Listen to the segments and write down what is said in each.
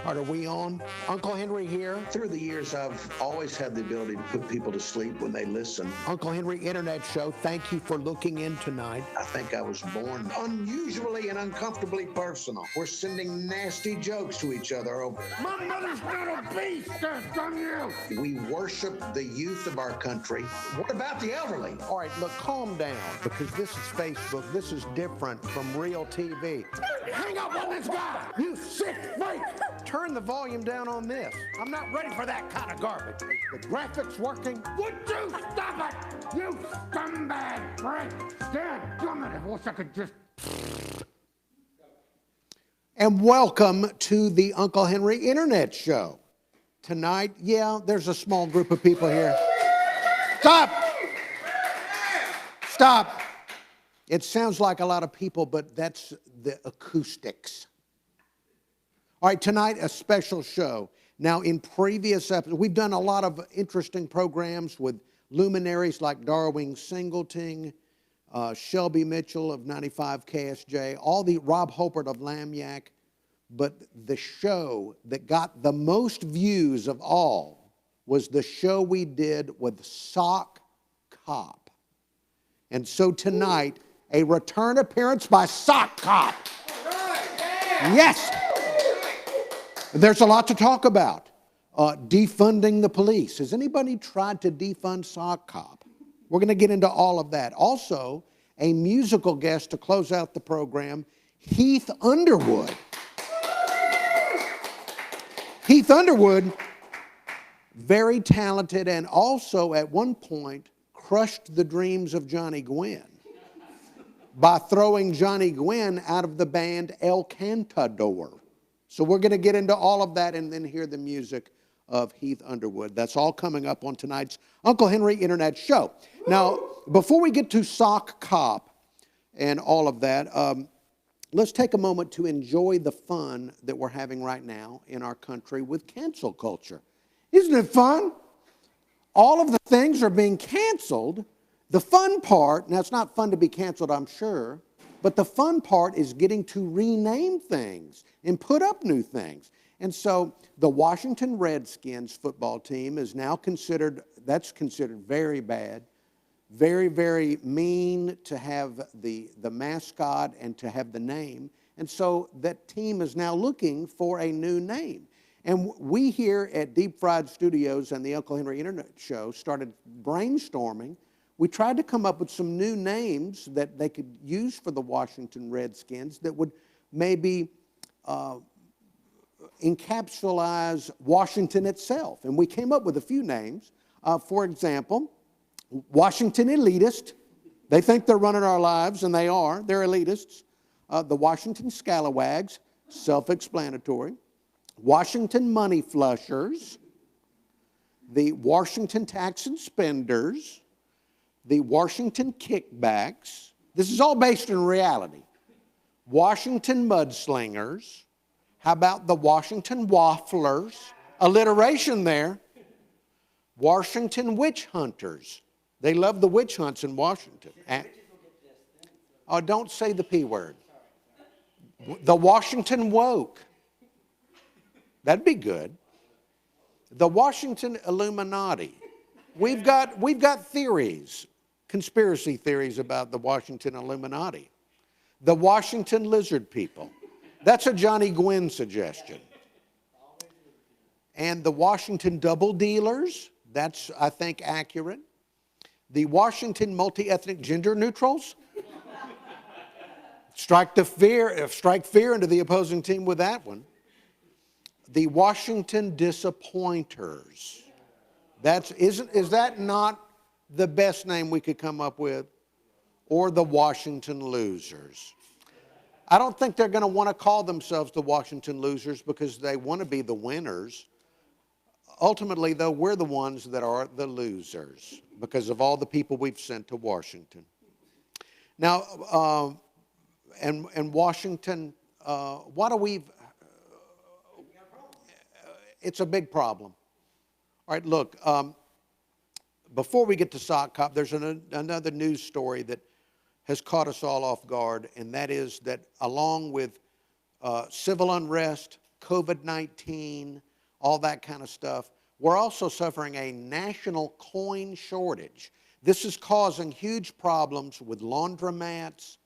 Are we on? Uncle Henry here. Through the years, I've always had the ability to put people to sleep when they listen. Uncle Henry Internet Show, thank you for looking in tonight. I think I was born unusually and uncomfortably personal. We're sending nasty jokes to each other over. My mother's not a beast, damn you! We worship the youth of our country. What about the elderly? All right, look, calm down, because this is Facebook. This is different from real TV. Hang up on this guy, you sick freak! Turn the volume down on this. I'm not ready for that kind of garbage. The graphics working. Would you stop it? You scumbag freak! Dadgummit, I wish I could just... And welcome to the Uncle Henry Internet Show. Tonight, yeah, there's a small group of people here. Stop! Stop! It sounds like a lot of people, but that's the acoustics. All right, tonight, a special show. Now, in previous episodes, we've done a lot of interesting programs with luminaries like Darwin Singleton, Shelby Mitchell of 95 KSJ, all the Rob Hopert of Lamiac. But the show that got the most views of all was the show we did with Sock Cop. And so tonight, a return appearance by Sock Cop. Yes. There's a lot to talk about. Defunding the police. Has anybody tried to defund Sock Cop? We're going to get into all of that. Also, a musical guest to close out the program, Heath Underwood. Heath Underwood, very talented, and also at one point crushed the dreams of Johnny Gwin by throwing Johnny Gwin out of the band El Cantador. So we're going to get into all of that and then hear the music of Heath Underwood. That's all coming up on tonight's Uncle Henry Internet Show. Now, before we get to Sock Cop and all of that, let's take a moment to enjoy the fun that we're having right now in our country with cancel culture. Isn't it fun? All of the things are being canceled. The fun part, now it's not fun to be canceled, I'm sure, but the fun part is getting to rename things and put up new things. And so the Washington Redskins football team is now considered, that's considered very bad, very, very mean to have the mascot and to have the name. And so that team is now looking for a new name. And we here at Deep Fried Studios and the Uncle Henry Internet Show started brainstorming. We tried to come up with some new names that they could use for the Washington Redskins that would maybe encapsulate Washington itself. And we came up with a few names. For example, Washington Elitist. They think they're running our lives, and they are. They're elitists. The Washington Scalawags, self-explanatory. Washington Money Flushers. The Washington Tax and Spenders. The Washington Kickbacks. This is all based in reality. Washington Mudslingers. How about the Washington Wafflers? Alliteration there. Washington Witch Hunters. They love the witch hunts in Washington. Oh, don't say the P word. The Washington Woke. That'd be good. The Washington Illuminati. We've got theories, conspiracy theories about the Washington Illuminati. The Washington Lizard People. That's a Johnny Gwin suggestion. And the Washington Double Dealers. That's, I think, accurate. The Washington Multi-Ethnic Gender Neutrals. Strike fear into the opposing team with that one. The Washington Disappointers. Is that not the best name we could come up with? Or the Washington Losers. I don't think they're going to want to call themselves the Washington Losers because they want to be the winners. Ultimately, though, we're the ones that are the losers because of all the people we've sent to Washington. Now, and Washington, it's a big problem. All right, look, before we get to Sock Cop, there's another news story that has caught us all off guard, and that is that along with civil unrest, COVID-19, all that kind of stuff. We're also suffering a national coin shortage. This is causing huge problems with laundromats.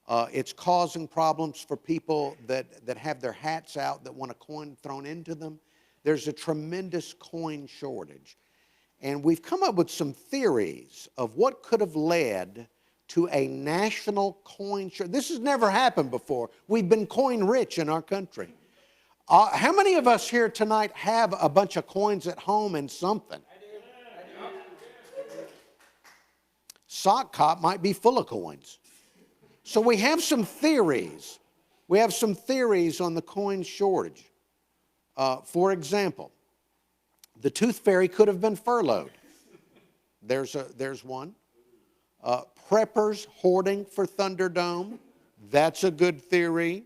It's causing problems for people that have their hats out that want a coin thrown into them. There's a tremendous coin shortage. And we've come up with some theories of what could have led to a national coin shortage. This has never happened before. We've been coin rich in our country. How many of us here tonight have a bunch of coins at home and something? I do. Sock cop might be full of coins. So we have some theories. We have some theories on the coin shortage. For example, the tooth fairy could have been furloughed. There's one. Preppers hoarding for Thunderdome. That's a good theory.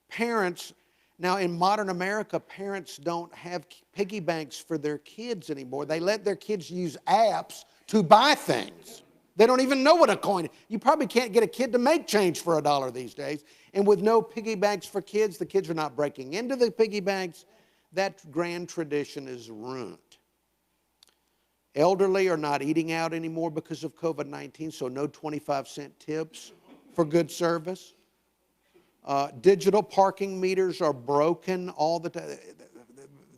Parents, now in modern America, parents don't have piggy banks for their kids anymore. They let their kids use apps to buy things. They don't even know what a coin is. You probably can't get a kid to make change for $1 these days. And with no piggy banks for kids, the kids are not breaking into the piggy banks. That grand tradition is ruined. Elderly are not eating out anymore because of COVID-19, so no 25-cent tips for good service. Digital parking meters are broken all the time.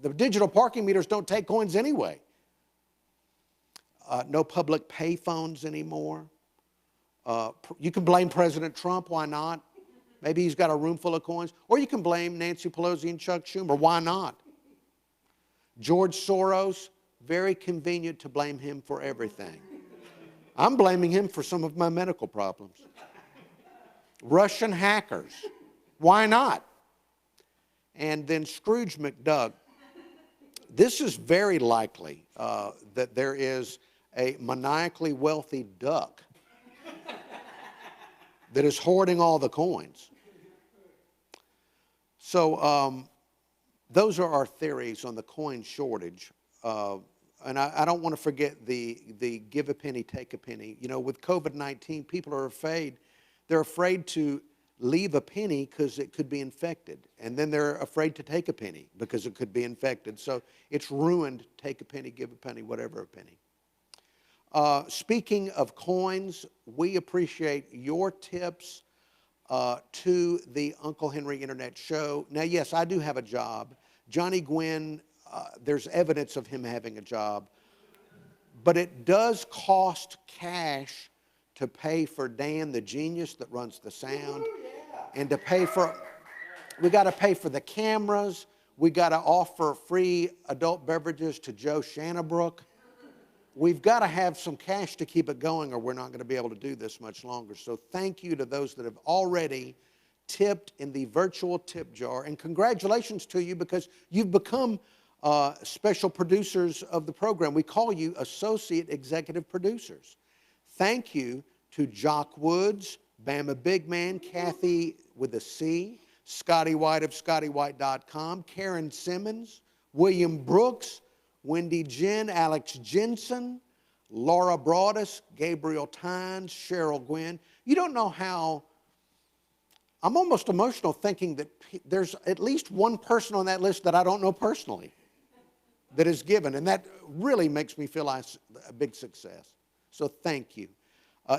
The digital parking meters don't take coins anyway. No public pay phones anymore. You can blame President Trump, why not? Maybe he's got a room full of coins. Or you can blame Nancy Pelosi and Chuck Schumer, why not? George Soros, very convenient to blame him for everything. I'm blaming him for some of my medical problems. Russian hackers, why not? And then Scrooge McDuck. This is very likely that there is a maniacally wealthy duck that is hoarding all the coins. So those are our theories on the coin shortage. And I don't want to forget the give a penny, take a penny. You know, with COVID-19, people are afraid. They're afraid to leave a penny because it could be infected. And then they're afraid to take a penny because it could be infected. So it's ruined take a penny, give a penny, whatever a penny. Speaking of coins, we appreciate your tips to the Uncle Henry Internet Show. Now, yes, I do have a job. Johnny Gwin, there's evidence of him having a job. But it does cost cash to pay for Dan, the genius that runs the sound. And to pay for, we got to pay for the cameras. We got to offer free adult beverages to Joe Shanabrough. We've got to have some cash to keep it going or we're not going to be able to do this much longer. So thank you to those that have already tipped in the virtual tip jar. And congratulations to you because you've become special producers of the program. We call you associate executive producers. Thank you to Jock Woods, Bama Big Man, Kathy with a C, Scotty White of ScottyWhite.com, Karen Simmons, William Brooks, Wendy Jen, Alex Jensen, Laura Broadus, Gabriel Tynes, Cheryl Gwynn. You don't know how, I'm almost emotional thinking that there's at least one person on that list that I don't know personally that is given, and that really makes me feel like a big success. So thank you.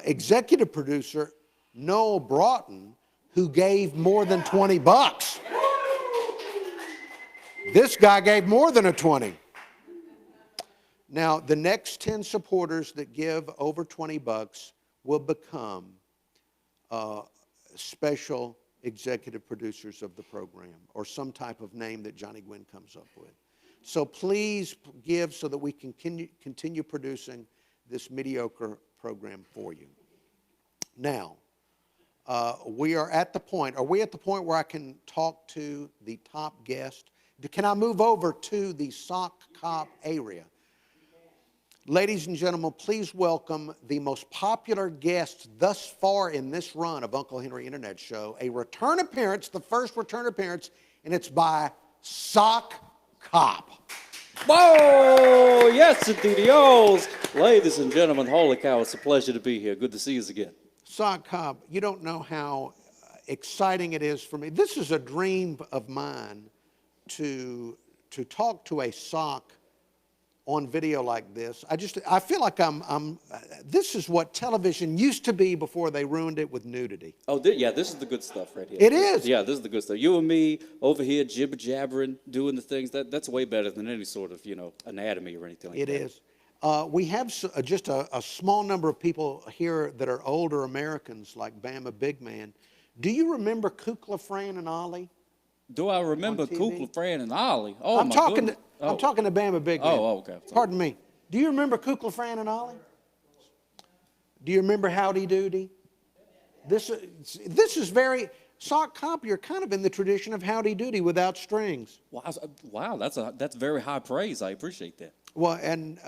Executive producer Noel Broughton, who gave more than 20 bucks. This guy gave more than a 20. Now, the next 10 supporters that give over 20 bucks will become special executive producers of the program or some type of name that Johnny Gwin comes up with. So please give so that we can continue producing this mediocre program for you. Now, we are at the point, are we at the point where I can talk to the top guest? Can I move over to the sock cop area? Ladies and gentlemen, please welcome the most popular guest thus far in this run of Uncle Henry Internet Show, a return appearance, the first return appearance, and it's by Sock Cop. Whoa! Yes, indeed. Ladies and gentlemen, holy cow, it's a pleasure to be here. Good to see you again. Sock Cop, you don't know how exciting it is for me. This is a dream of mine to talk to a sock on video like this. I feel like this is what television used to be before they ruined it with nudity. Oh, yeah, this is the good stuff right here. It is. Yeah, this is the good stuff. You and me over here jibber jabbering, doing the things that's way better than any sort of anatomy or anything like that. It is. We have just a small number of people here that are older Americans like Bama Big Man. Do you remember Kukla, Fran, and Ollie? Do I remember Kukla, Fran, and Ollie? Oh, I'm talking to Bama Big Man. Oh, okay. Sorry. Pardon me. Do you remember Kukla, Fran, and Ollie? Do you remember Howdy Doody? This is very sock cop. You're kind of in the tradition of Howdy Doody without strings. Wow, that's very high praise. I appreciate that. Well, and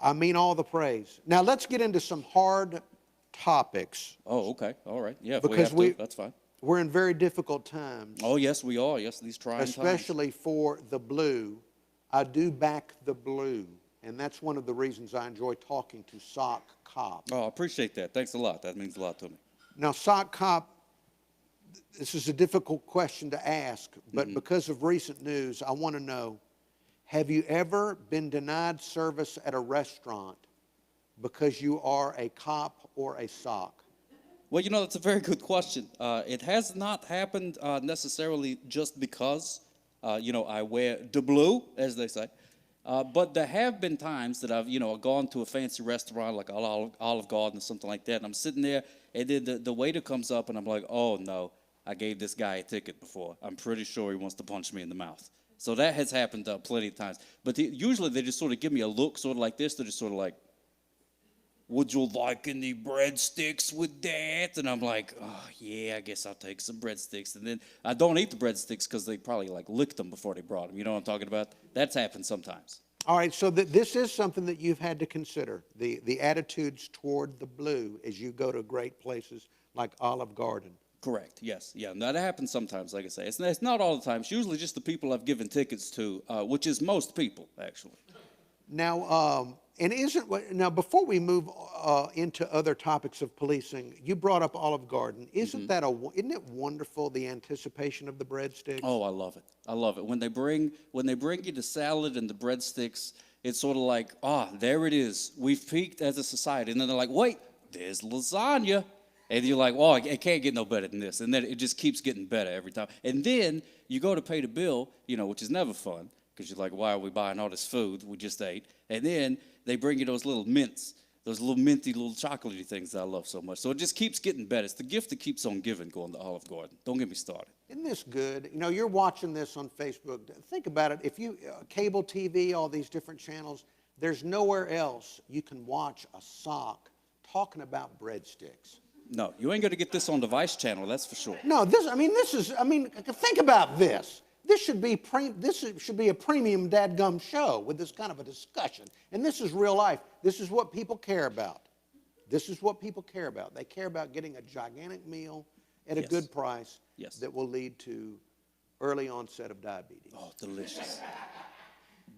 I mean all the praise. Now let's get into some hard topics. Oh, okay. All right. Yeah, if because we have to, that's fine. We're in very difficult times. Oh, yes, we are. Yes, these trying times. Especially for the blue. I do back the blue. And that's one of the reasons I enjoy talking to Sock Cop. Oh, I appreciate that. Thanks a lot. That means a lot to me. Now, Sock Cop, this is a difficult question to ask, but because of recent news, I want to know, have you ever been denied service at a restaurant because you are a cop or a sock? Well, that's a very good question. It has not happened necessarily just because, I wear the blue, as they say. But there have been times that I've, gone to a fancy restaurant like Olive Garden or something like that, and I'm sitting there, and then the waiter comes up, and I'm like, oh, no, I gave this guy a ticket before. I'm pretty sure he wants to punch me in the mouth. So that has happened plenty of times. But usually they just sort of give me a look sort of like this. They're just sort of like, would you like any breadsticks with that? And I'm like, oh, yeah, I guess I'll take some breadsticks. And then I don't eat the breadsticks because they probably licked them before they brought them. You know what I'm talking about? That's happened sometimes. All right, so this is something that you've had to consider, the attitudes toward the blue as you go to great places like Olive Garden. Correct, yes. Yeah, now that happens sometimes, like I say. It's not all the time. It's usually just the people I've given tickets to, which is most people, actually. Now, now before we move into other topics of policing, you brought up Olive Garden. Isn't it wonderful, the anticipation of the breadsticks? Oh, I love it. I love it. When they bring you the salad and the breadsticks, it's sort of like, there it is. We've peaked as a society. And then they're like, wait, there's lasagna. And you're like, well, it can't get no better than this. And then it just keeps getting better every time. And then you go to pay the bill, which is never fun. Because you're like, why are we buying all this food we just ate? And then they bring you those little mints, those little minty, little chocolatey things that I love so much. So it just keeps getting better. It's the gift that keeps on giving going to Olive Garden. Don't get me started. Isn't this good? You're watching this on Facebook. Think about it. If cable TV, all these different channels, there's nowhere else you can watch a sock talking about breadsticks. No, you ain't going to get this on the Vice channel, that's for sure. No, think about this. This should be a premium dadgum show with this kind of a discussion. And this is real life. This is what people care about. This is what people care about. They care about getting a gigantic meal at a good price that will lead to early onset of diabetes. Oh, delicious.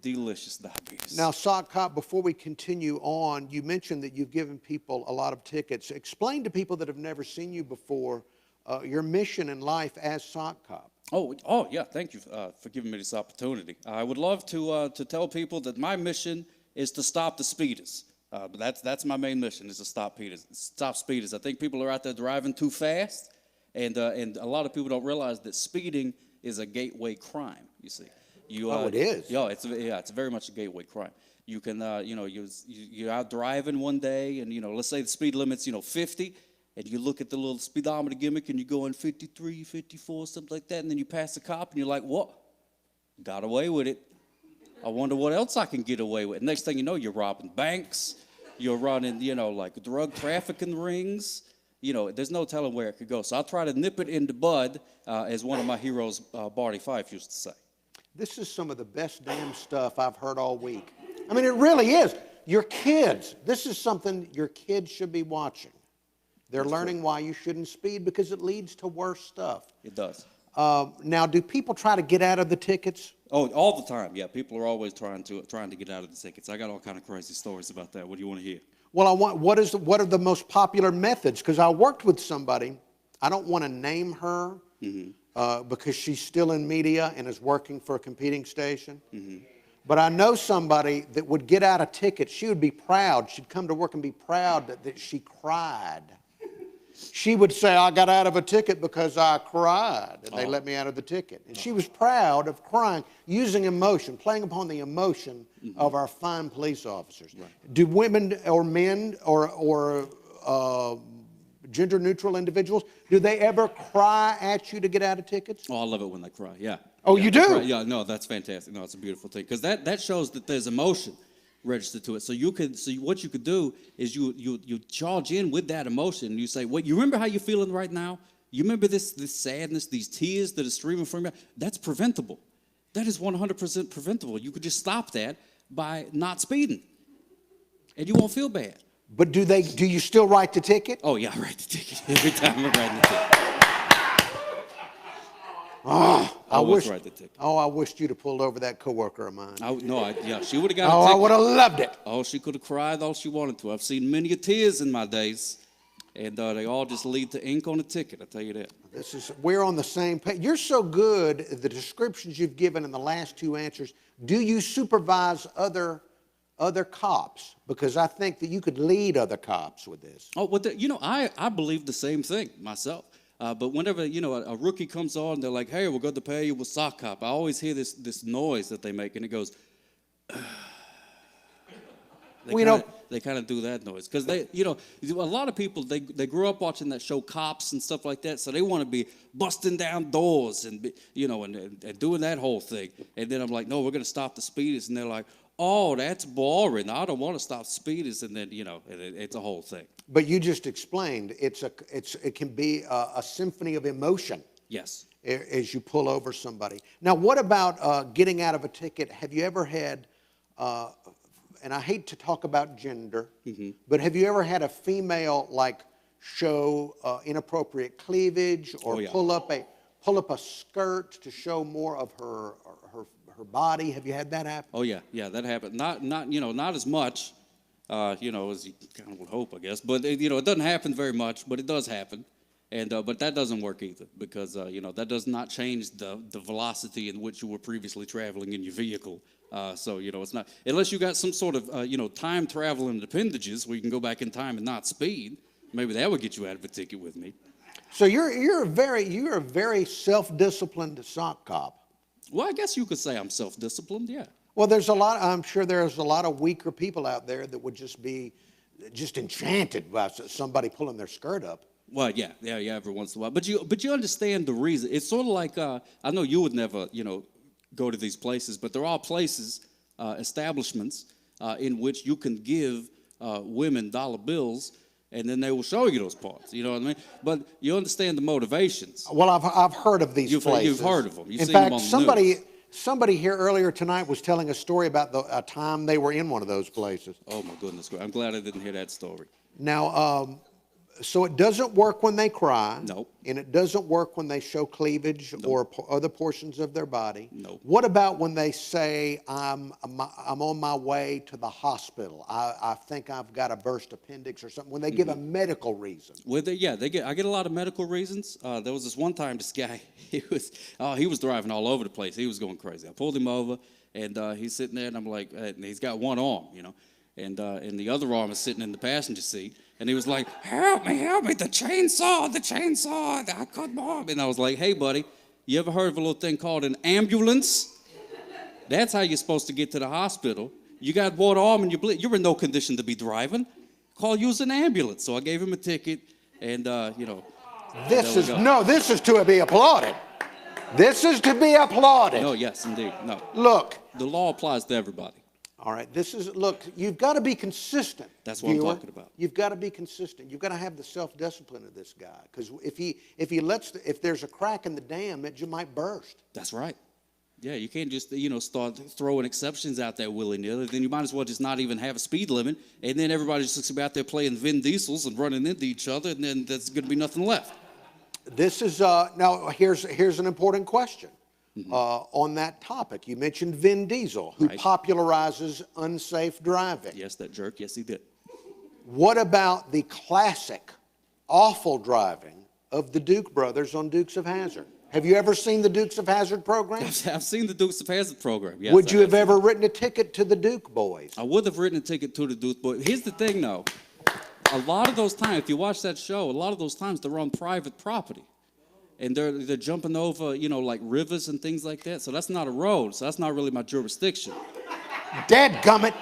Delicious diabetes. Now, Sock Cop, before we continue on, you mentioned that you've given people a lot of tickets. Explain to people that have never seen you before your mission in life as Sock Cop. Oh, yeah. Thank you for giving me this opportunity. I would love to tell people that my mission is to stop the speedas. That's my main mission, is to stop speedas. I think people are out there driving too fast, and a lot of people don't realize that speeding is a gateway crime. You see. It is. Yeah, it's very much a gateway crime. You can, you're out driving one day, and let's say the speed limit's 50. And you look at the little speedometer gimmick and you go in 53, 54, something like that, and then you pass the cop and you're like, what? Got away with it. I wonder what else I can get away with. Next thing you know, you're robbing banks, you're running, drug trafficking rings. There's no telling where it could go. So I try to nip it in the bud, as one of my heroes, Barney Fife, used to say. This is some of the best damn stuff I've heard all week. I mean, it really is. Your kids, this is something your kids should be watching. They're learning why you shouldn't speed because it leads to worse stuff. It does. Now, do people try to get out of the tickets? Oh, all the time. Yeah, people are always trying to get out of the tickets. I got all kind of crazy stories about that. What do you want to hear? Well, what are the most popular methods? Because I worked with somebody I don't want to name her because she's still in media and is working for a competing station. But I know somebody that would get out a ticket. She would be proud. She'd come to work and be proud that she cried. She would say, I got out of a ticket because I cried, and they let me out of the ticket. And she was proud of crying, using emotion, playing upon the emotion of our fine police officers. Right. Do women or men or gender-neutral individuals, do they ever cry at you to get out of tickets? Oh, I love it when they cry, yeah. Oh, yeah, you do? Cry. Yeah, no, that's fantastic. No, it's a beautiful thing. Because that shows that there's emotion registered to it. So what you could do is you charge in with that emotion. You say, "What? You remember how you're feeling right now? You remember this sadness, these tears that are streaming from you? That's preventable. That is 100% preventable. You could just stop that by not speeding, and you won't feel bad." But do you still write the ticket? Oh yeah, I write the ticket every time I'm writing the ticket. Oh, I write the ticket. Oh, I wished you'd have pulled over that coworker of mine. She would have got a Oh, ticket. I would have loved it. Oh, she could have cried all she wanted to. I've seen many tears in my days, and they all just lead to ink on a ticket, I tell you that. We're on the same page. You're so good at the descriptions you've given in the last two answers. Do you supervise other cops? Because I think that you could lead other cops with this. Oh, well, I believe the same thing myself. But whenever, a rookie comes on, they're like, hey, we're going to pay you with sock cop. I always hear this noise that they make, and it goes, they kind of do that noise. Because a lot of people, they grew up watching that show Cops and stuff like that, so they want to be busting down doors and, and doing that whole thing. And then I'm like, no, we're going to stop the speeders. And they're like, oh, that's boring. I don't want to stop speeders. And then, it's a whole thing. But you just explained it can be a symphony of emotion. Yes. As you pull over somebody. Now, what about getting out of a ticket? Have you ever had, and I hate to talk about gender, but have you ever had a female show inappropriate cleavage or pull up a skirt to show more of her body? Have you had that happen? Oh yeah, that happened. Not as much, as you kind of would hope, I guess. But it doesn't happen very much, but it does happen, and but that doesn't work either because that does not change the velocity in which you were previously traveling in your vehicle. So it's not unless you got some sort of time traveling appendages where you can go back in time and not speed. Maybe that would get you out of a ticket with me. So you're a very self-disciplined sock cop. Well, I guess you could say I'm self-disciplined, yeah. Well, I'm sure there's a lot of weaker people out there that would just be enchanted by somebody pulling their skirt up. Well, yeah, every once in a while. But you understand the reason. It's sort of like, I know you would never, go to these places, but there are places, establishments, in which you can give women dollar bills, and then they will show you those parts. You know what I mean? But you understand the motivations. Well, I've heard of these places. You've heard of them. You've in seen fact, them on the news. somebody here earlier tonight was telling a story about a time they were in one of those places. Oh my goodness! I'm glad I didn't hear that story. Now, so it doesn't work when they cry. Nope. And it doesn't work when they show cleavage or other portions of their body. Nope. What about when they say, I'm on my way to the hospital. I think I've got a burst appendix or something. When they give a medical reason. Well, I get a lot of medical reasons. There was this one time this guy, he was driving all over the place. He was going crazy. I pulled him over, and he's sitting there, and I'm like, and he's got one arm, and the other arm is sitting in the passenger seat. And he was like, help me, the chainsaw, I cut my arm. And I was like, hey, buddy, you ever heard of a little thing called an ambulance? That's how you're supposed to get to the hospital. You got one arm and you're in no condition to be driving. Use an ambulance. So I gave him a ticket, and, This is to be applauded. This is to be applauded. No, yes, indeed, no. Look. The law applies to everybody. All right, look, you've got to be consistent. That's what I'm talking about. You've got to be consistent. You've got to have the self-discipline of this guy. Because if there's a crack in the dam, it might burst. That's right. Yeah, you can't just, start throwing exceptions out there willy-nilly. Then you might as well just not even have a speed limit. And then everybody just looks out there playing Vin Diesels and running into each other, and then there's going to be nothing left. This is, now here's an important question. On that topic. You mentioned Vin Diesel, who popularizes unsafe driving. Yes, that jerk. Yes, he did. What about the classic awful driving of the Duke brothers on Dukes of Hazzard. Have you ever seen the Dukes of Hazzard program? I've seen the Dukes of Hazzard program. Yes, Would you I have ever written a ticket to the Duke boys? I would have written a ticket to the Duke boys. Here's the thing, though. A lot of those times, if you watch that show, a lot of those times they're on private property. And they're jumping over, like rivers and things like that. So that's not a road. So that's not really my jurisdiction. Dadgummit.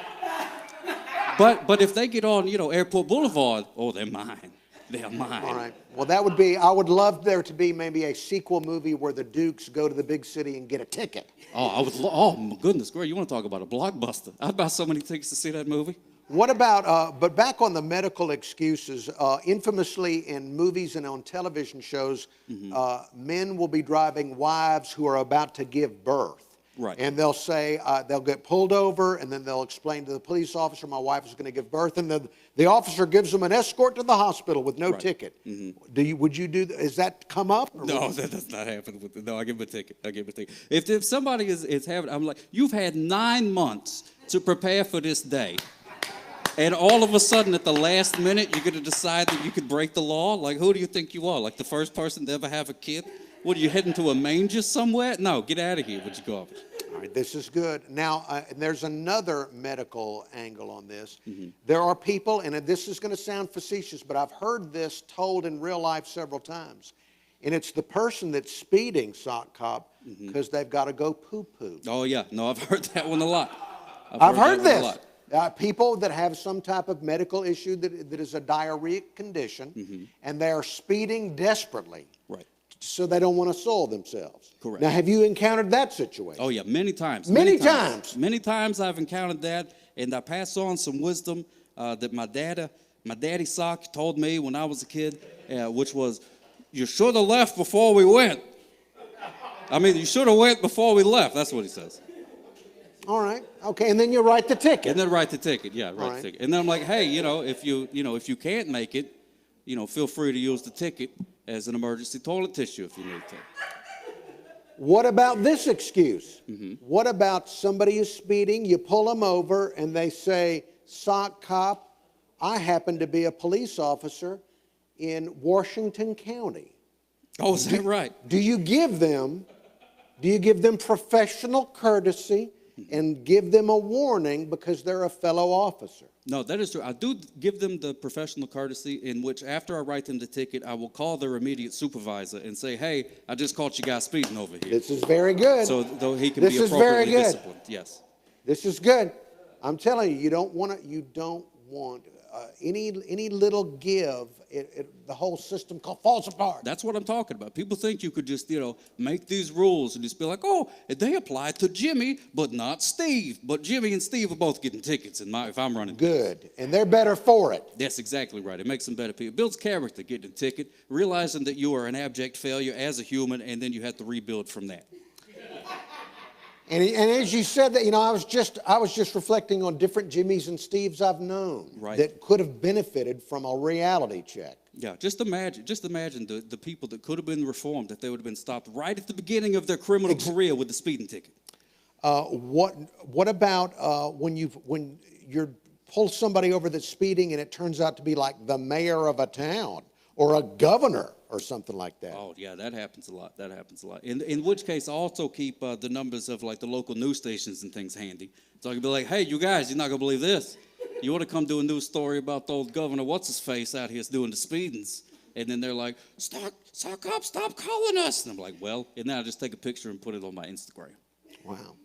But if they get on, Airport Boulevard, oh, they're mine. They're mine. All right. Well, I would love there to be maybe a sequel movie where the Dukes go to the big city and get a ticket. Oh, my goodness, great. You want to talk about a blockbuster. I'd buy so many tickets to see that movie. What about, but back on the medical excuses, infamously in movies and on television shows, men will be driving wives who are about to give birth. Right. And they'll say, they'll get pulled over, and then they'll explain to the police officer, my wife is going to give birth, and the officer gives them an escort to the hospital with no ticket. Would you do, has that come up? No, that does not happen. No, I give them a ticket. If somebody is having, I'm like, you've had 9 months to prepare for this day. And all of a sudden, at the last minute, you're going to decide that you could break the law? Like, who do you think you are? Like the first person to ever have a kid? What, are you heading to a manger somewhere? No, get out of here, would you go up? All right, this is good. Now, there's another medical angle on this. There are people, and this is going to sound facetious, but I've heard this told in real life several times. And it's the person that's speeding, sock cop, because they've got to go poo-poo. Oh, yeah. No, I've heard that one a lot. I've heard this. People that have some type of medical issue that is a diarrheic condition, and they're speeding desperately. Right. So they don't want to soil themselves. Correct. Now, have you encountered that situation? Oh, yeah, many times. Many times. Many times I've encountered that, and I pass on some wisdom that my daddy sock told me when I was a kid, which was, you should have left before we went. I mean, you should have went before we left. That's what he says. All right. Okay, and then you write the ticket. And then write the ticket. Yeah, write the ticket. And then I'm like, hey, if you can't make it, feel free to use the ticket as an emergency toilet tissue if you need to. What about this excuse? What about somebody is speeding, you pull them over, and they say, sock cop, I happen to be a police officer in Washington County. Oh, is that right? Do you give them professional courtesy and give them a warning because they're a fellow officer? No, that is true. I do give them the professional courtesy in which after I write them the ticket, I will call their immediate supervisor and say, hey, I just caught you guys speeding over here. This is very good. So though he can be appropriately disciplined. Yes. This is good. I'm telling you, you don't want any little give, the whole system falls apart. That's what I'm talking about. People think you could just, make these rules and just be like, oh, they apply to Jimmy, but not Steve. But Jimmy and Steve are both getting tickets if I'm running. Good, and they're better for it. That's exactly right. It makes them better people. It builds character, getting a ticket, realizing that you are an abject failure as a human, and then you have to rebuild from that. And as you said that, I was just reflecting on different Jimmys and Steves I've known that could have benefited from a reality check. Yeah, just imagine the people that could have been reformed if they would have been stopped right at the beginning of their criminal career with the speeding ticket. What about when you pull somebody over that's speeding and it turns out to be like the mayor of a town or a governor or something like that? Oh, yeah, that happens a lot. In which case, I also keep the numbers of like the local news stations and things handy. So I can be like, hey, you guys, you're not going to believe this. You want to come do a news story about the old governor, what's-his-face out here doing the speedings. And then they're like, stop calling us. And I'm like, well, and then I just take a picture and put it on my Instagram. Wow.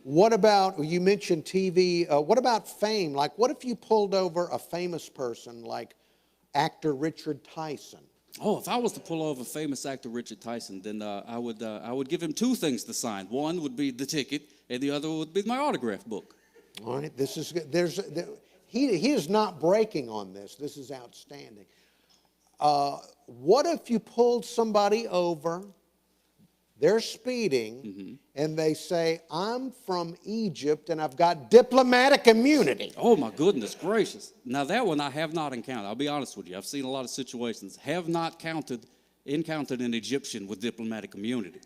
What about, you mentioned TV, what about fame? Like, what if you pulled over a famous person like actor Richard Tyson? Oh, if I was to pull over famous actor Richard Tyson, then I would give him two things to sign. One would be the ticket, and the other would be my autograph book. All right, this is good. He is not breaking on this. This is outstanding. What if you pulled somebody over, they're speeding, and they say, I'm from Egypt and I've got diplomatic immunity? Oh, my goodness gracious. Now, that one I have not encountered. I'll be honest with you. I've seen a lot of situations. Have not encountered an Egyptian with diplomatic immunity.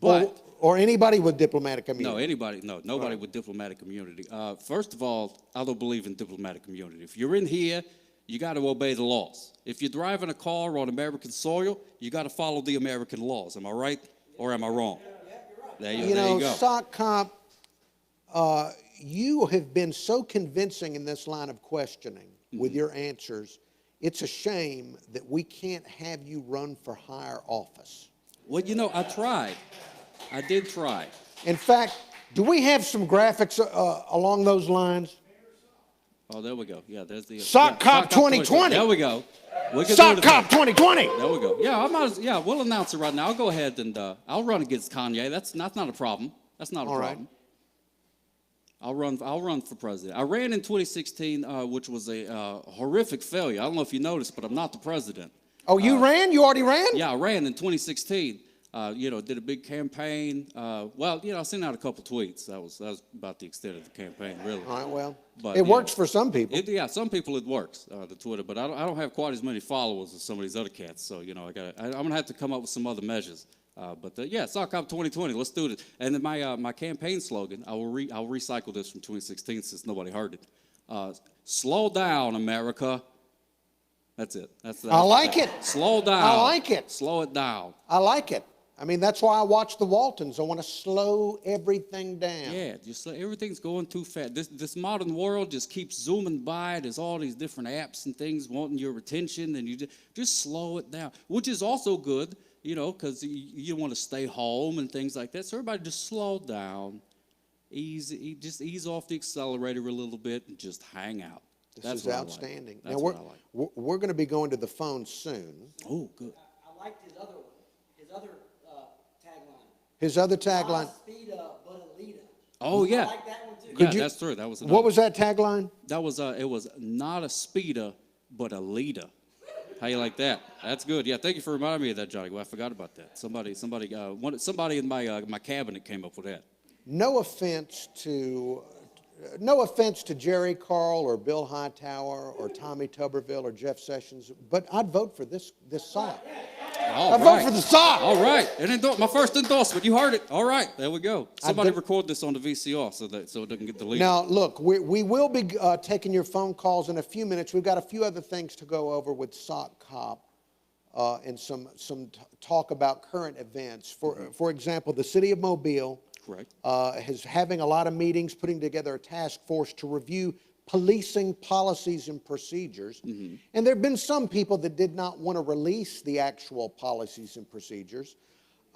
But, or anybody with diplomatic immunity? Nobody with diplomatic immunity. First of all, I don't believe in diplomatic immunity. If you're in here you got to obey the laws. If you're driving a car on American soil, you got to follow the American laws. Am I right or am I wrong? There you go. Sock Cop, you have been so convincing in this line of questioning with your answers. It's a shame that we can't have you run for higher office. Well, I tried. I did try. In fact, do we have some graphics along those lines? Oh, there we go. Yeah, there's the Sock Cop 2020. There we go. Sock Cop 2020. There we go. Yeah, we'll announce it right now. I'll go ahead and I'll run against Kanye. That's not a problem. That's not a problem. I'll run for president. I ran in 2016, which was a horrific failure. I don't know if you noticed, but I'm not the president. Oh, you ran? You already ran? Yeah, I ran in 2016. Did a big campaign. I sent out a couple tweets. That was about the extent of the campaign, really. All right, well, but, it works for some people. Some people it works, the Twitter, but I don't have quite as many followers as some of these other cats. So, I'm going to have to come up with some other measures. Sock Cop 2020, let's do it. And then my campaign slogan, I'll recycle this from 2016 since nobody heard it. Slow down, America. That's it. I like it. Slow down. I like it. Slow it down. I like it. I mean, that's why I watch the Waltons. I want to slow everything down. Yeah, everything's going too fast. This modern world just keeps zooming by. There's all these different apps and things wanting your attention, and you just slow it down, which is also good, because you want to stay home and things like that. So everybody just slow down, ease off the accelerator a little bit, and just hang out. This is outstanding. Now, we're going to be going to the phone soon. Oh, good. I liked his other one, his other tagline. His other tagline. Not a speeda, but a leader. Oh, yeah. I like that one, too. That's true. That was what was that tagline? That was, it was not a speeder, but a leader. How you like that? That's good. Yeah, thank you for reminding me of that, Johnny. Well, I forgot about that. Somebody in my cabinet came up with that. No offense to Jerry Carl or Bill Hightower or Tommy Tuberville or Jeff Sessions, but I'd vote for this sock. I'd vote for the sock. All right. My first endorsement. You heard it. All right. There we go. Somebody record this on the VCR so it doesn't get deleted. Now, look, we will be taking your phone calls in a few minutes. We've got a few other things to go over with Sock Cop and some talk about current events. For example, the city of Mobile. Correct. Is having a lot of meetings, putting together a task force to review policing policies and procedures. Mm-hmm. And there have been some people that did not want to release the actual policies and procedures.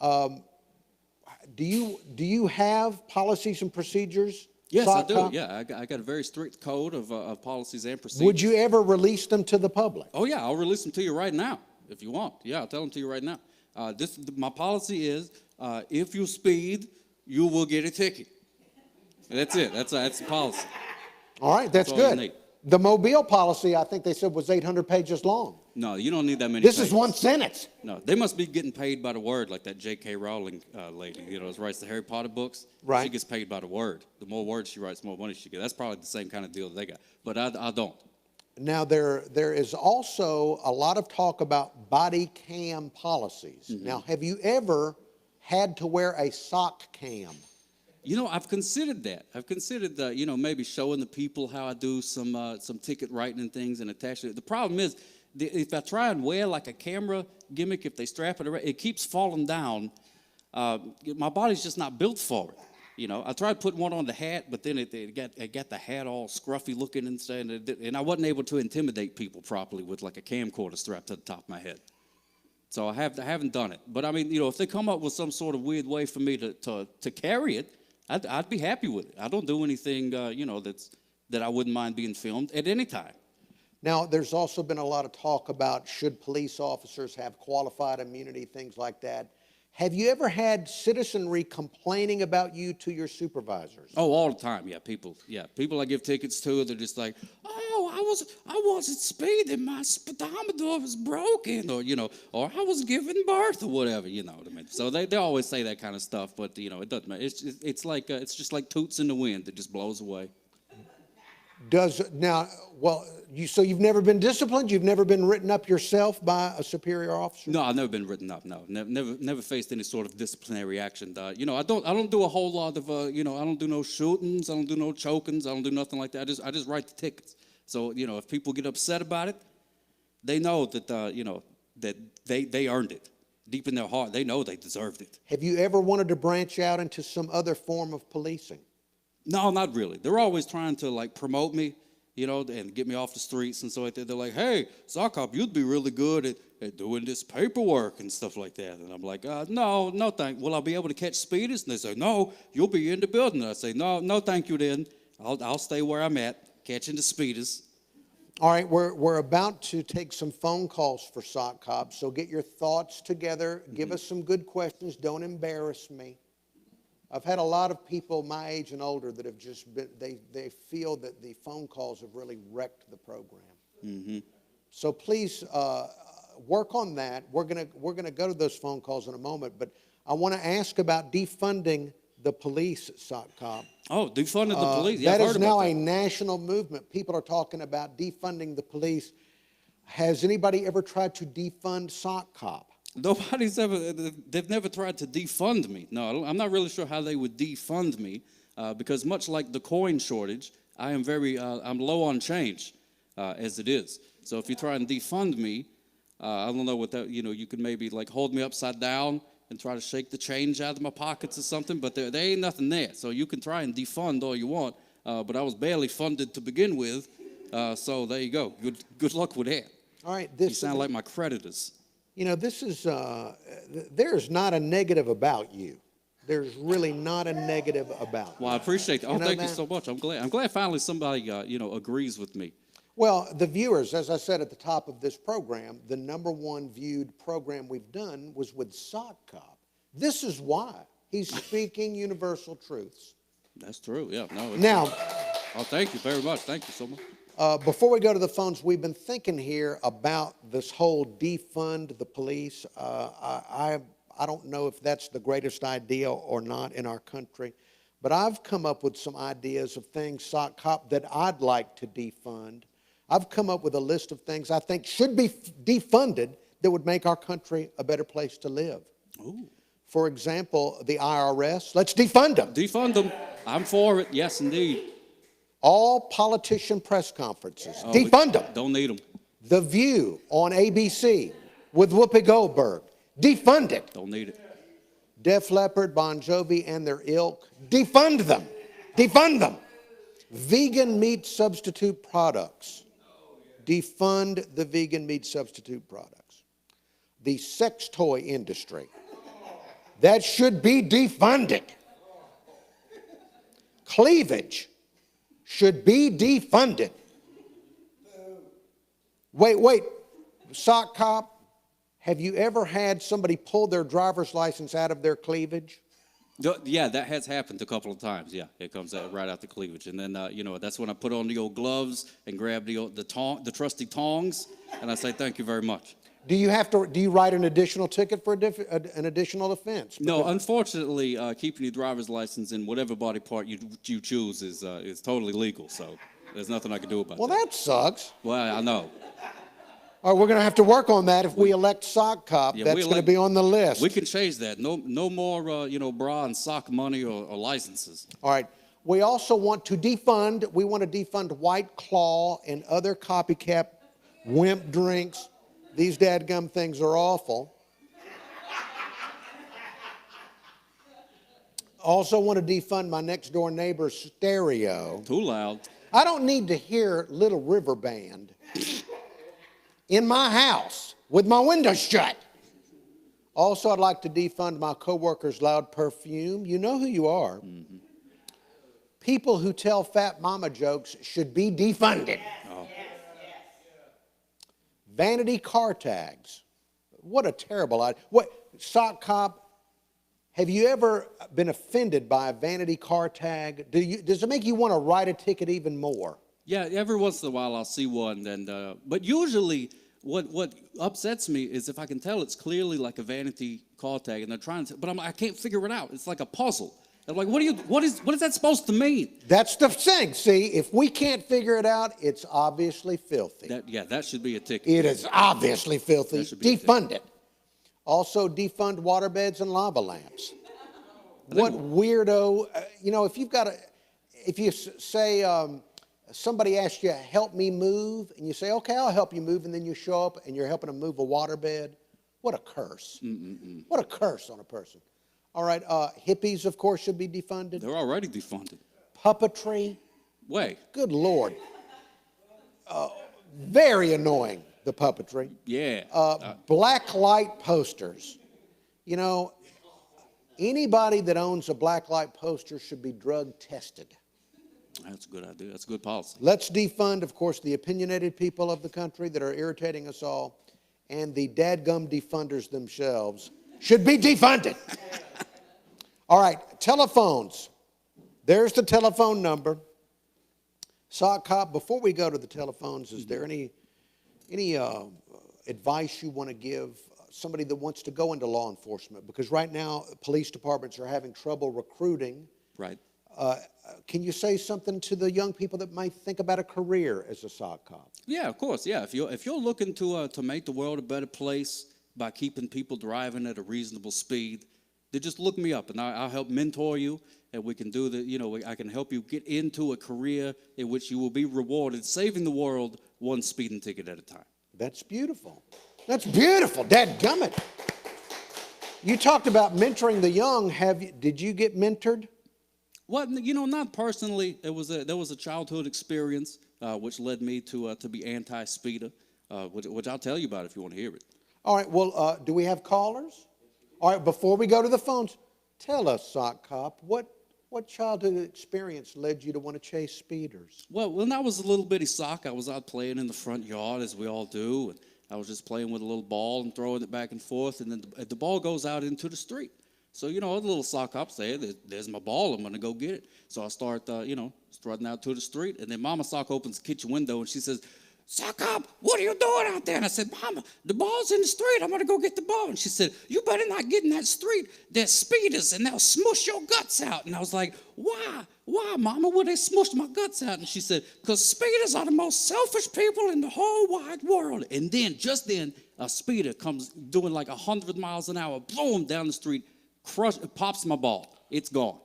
Do you have policies and procedures? Yes, I do. Yeah, I got a very strict code of policies and procedures. Would you ever release them to the public? Oh, yeah, I'll release them to you right now if you want. Yeah, I'll tell them to you right now. My policy is if you speed, you will get a ticket. That's it. That's the policy. All right, that's good. The Mobile policy, I think they said, was 800 pages long. No, you don't need that many This pages. is one sentence. No, they must be getting paid by the word, like that J.K. Rowling lady, who writes the Harry Potter books. Right. She gets paid by the word. The more words she writes, the more money she gets. That's probably the same kind of deal that they got. But I don't. Now, there is also a lot of talk about body cam policies. Mm-hmm. Now, have you ever had to wear a sock cam? I've considered that. I've considered, maybe showing the people how I do some ticket writing and things and attaching it. The problem is, if I try and wear like a camera gimmick, if they strap it around, it keeps falling down. My body's just not built for it. I tried putting one on the hat, but then it got the hat all scruffy looking and stuff, and I wasn't able to intimidate people properly with like a camcorder strapped to the top of my head. So I haven't done it. But I mean, if they come up with some sort of weird way for me to carry it, I'd be happy with it. I don't do anything, that I wouldn't mind being filmed at any time. Now, there's also been a lot of talk about should police officers have qualified immunity, things like that. Have you ever had citizenry complaining about you to your supervisors? Oh, all the time, yeah. People I give tickets to, they're just like, oh, I wasn't speeding, my speedometer was broken, or I was giving birth, or whatever, what I mean. So they always say that kind of stuff, but it doesn't matter. It's just like toots in the wind that just blows away. So you've never been disciplined? You've never been written up yourself by a superior officer? No, I've never been written up. No, never faced any sort of disciplinary action. I don't do a whole lot of I don't do no shootings. I don't do no chokings. I don't do nothing like that. I just write the tickets. So, if people get upset about it, they know that, that they earned it. Deep in their heart, they know they deserved it. Have you ever wanted to branch out into some other form of policing? No, not really. They're always trying to, like, promote me, and get me off the streets and so like that. They're like, hey, sock cop, you'd be really good at doing this paperwork and stuff like that. And I'm like, no, thank. Will I be able to catch speeders? And they say, no, you'll be in the building. And I say, no, thank you then. I'll stay where I'm at, catching the speeders. All right, we're about to take some phone calls for sock cops, so get your thoughts together. Give us some good questions. Don't embarrass me. I've had a lot of people my age and older that have just been, they feel that the phone calls have really wrecked the program. Mm-hmm. So please work on that. We're gonna go to those phone calls in a moment, but I want to ask about defunding the police, sock cop. Oh, defunding the police. Yeah, That I've is heard now about a that. national movement. People are talking about defunding the police. Has anybody ever tried to defund sock cop? They've never tried to defund me. No, I'm not really sure how they would defund me because much like the coin shortage, I'm low on change as it is. So if you try and defund me, I don't know what that, you could maybe like hold me upside down and try to shake the change out of my pockets or something, but there ain't nothing there. So you can try and defund all you want, but I was barely funded to begin with, so there you go. Good luck with that. All right. You sound like my creditors. This is, there's not a negative about you. There's really not a negative about you. Well, I appreciate that. Oh, You know thank you that? so much. I'm glad finally somebody, agrees with me. Well, the viewers, as I said at the top of this program, the #1 viewed program we've done was with Sock Cop. This is why. He's speaking universal truths. That's true, yeah. No. Now, Oh, thank you very much. Thank you so much. before we go to the phones, we've been thinking here about this whole defund the police. I don't know if that's the greatest idea or not in our country, but I've come up with some ideas of things, Sock Cop, that I'd like to defund. I've come up with a list of things I think should be defunded that would make our country a better place to live. Ooh. For example, the IRS, let's defund them. Defund them. I'm for it. Yes, indeed. All politician press conferences, defund them. Don't need them. The View on ABC with Whoopi Goldberg, defund it. Don't need it. Def Leppard, Bon Jovi, and their ilk, defund them. Defund them. Vegan meat substitute products. Defund the vegan meat substitute products. The sex toy industry. That should be defunded. Cleavage should be defunded. Wait. Sock Cop, have you ever had somebody pull their driver's license out of their cleavage? Yeah, that has happened a couple of times. Yeah, it comes out right out the cleavage, and then that's when I put on the old gloves and grab the trusty tongs, and I say thank you very much. Do you write an additional ticket for an additional offense? No, unfortunately, keeping your driver's license in whatever body part you choose is totally legal. So there's nothing I can do about Well, that. that sucks. Well, I know. All right, we're going to have to work on that if we elect Sock Cop. Yeah, That's going to be on the list. We can change that. No more bra and sock money or licenses. All right. We also want to defund. We want to defund White Claw and other copycat wimp drinks. These dadgum things are awful. Also want to defund my next door neighbor's stereo. Too loud. I don't need to hear Little River Band in my house with my windows shut. Also, I'd like to defund my coworker's loud perfume. You know who you are. Mm-hmm. People who tell fat mama jokes should be defunded. Oh. Vanity car tags. What a terrible idea. Sock Cop, have you ever been offended by a vanity car tag? Does it make you want to write a ticket even more? Yeah, every once in a while I'll see one, but usually what upsets me is if I can tell it's clearly like a vanity car tag, and they're trying to, but I can't figure it out. It's like a puzzle. I'm like, what is that supposed to mean? That's the thing. See, if we can't figure it out, it's obviously filthy. That should be a ticket. It is obviously filthy. That should be a Defund it. Also, defund waterbeds and lava lamps. What weirdo? If you say somebody asks you, help me move, and you say, okay, I'll help you move, and then you show up and you're helping them move a waterbed. What a curse. What a curse on a person. All right, hippies, of course, should be defunded. They're already defunded. Puppetry. Way. Good Lord. Very annoying, the puppetry. Yeah. Black light posters. You know, anybody that owns a black light poster should be drug tested. That's a good idea. That's a good policy. Let's defund, of course, the opinionated people of the country that are irritating us all, and the dadgum defunders themselves should be defunded. All right, telephones. There's the telephone number. Sock Cop, before we go to the telephones, is there any advice you want to give somebody that wants to go into law enforcement? Because right now, police departments are having trouble recruiting. Right. Can you say something to the young people that might think about a career as a sock cop? Yeah, of course. Yeah, if you're looking to make the world a better place by keeping people driving at a reasonable speed, then just look me up, and I'll help mentor you, and we can do the. You know, I can help you get into a career in which you will be rewarded, saving the world one speeding ticket at a time. That's beautiful. That's beautiful. Dadgummit. You talked about mentoring the young. Did you get mentored? Well, you know, not personally. There was a childhood experience which led me to be anti-speeder, which I'll tell you about if you want to hear it. All right. Well, do we have callers? All right. Before we go to the phones, tell us, Sock Cop, what childhood experience led you to want to chase speeders? Well, when I was a little bitty sock, I was out playing in the front yard, as we all do, and I was just playing with a little ball and throwing it back and forth, and then the ball goes out into the street. So, you know, the little sock cop said, there's my ball, I'm going to go get it. So I start, strutting out to the street, and then Mama Sock opens the kitchen window, and she says, Sock Cop, what are you doing out there? And I said, Mama, the ball's in the street. I'm going to go get the ball. And she said, you better not get in that street. There's speeders, and they'll smush your guts out. And I was like, why? Why, Mama, would they smush my guts out? And she said, because speeders are the most selfish people in the whole wide world. And then, just then, a speeder comes doing like 100 miles an hour, boom, down the street, pops my ball. It's gone.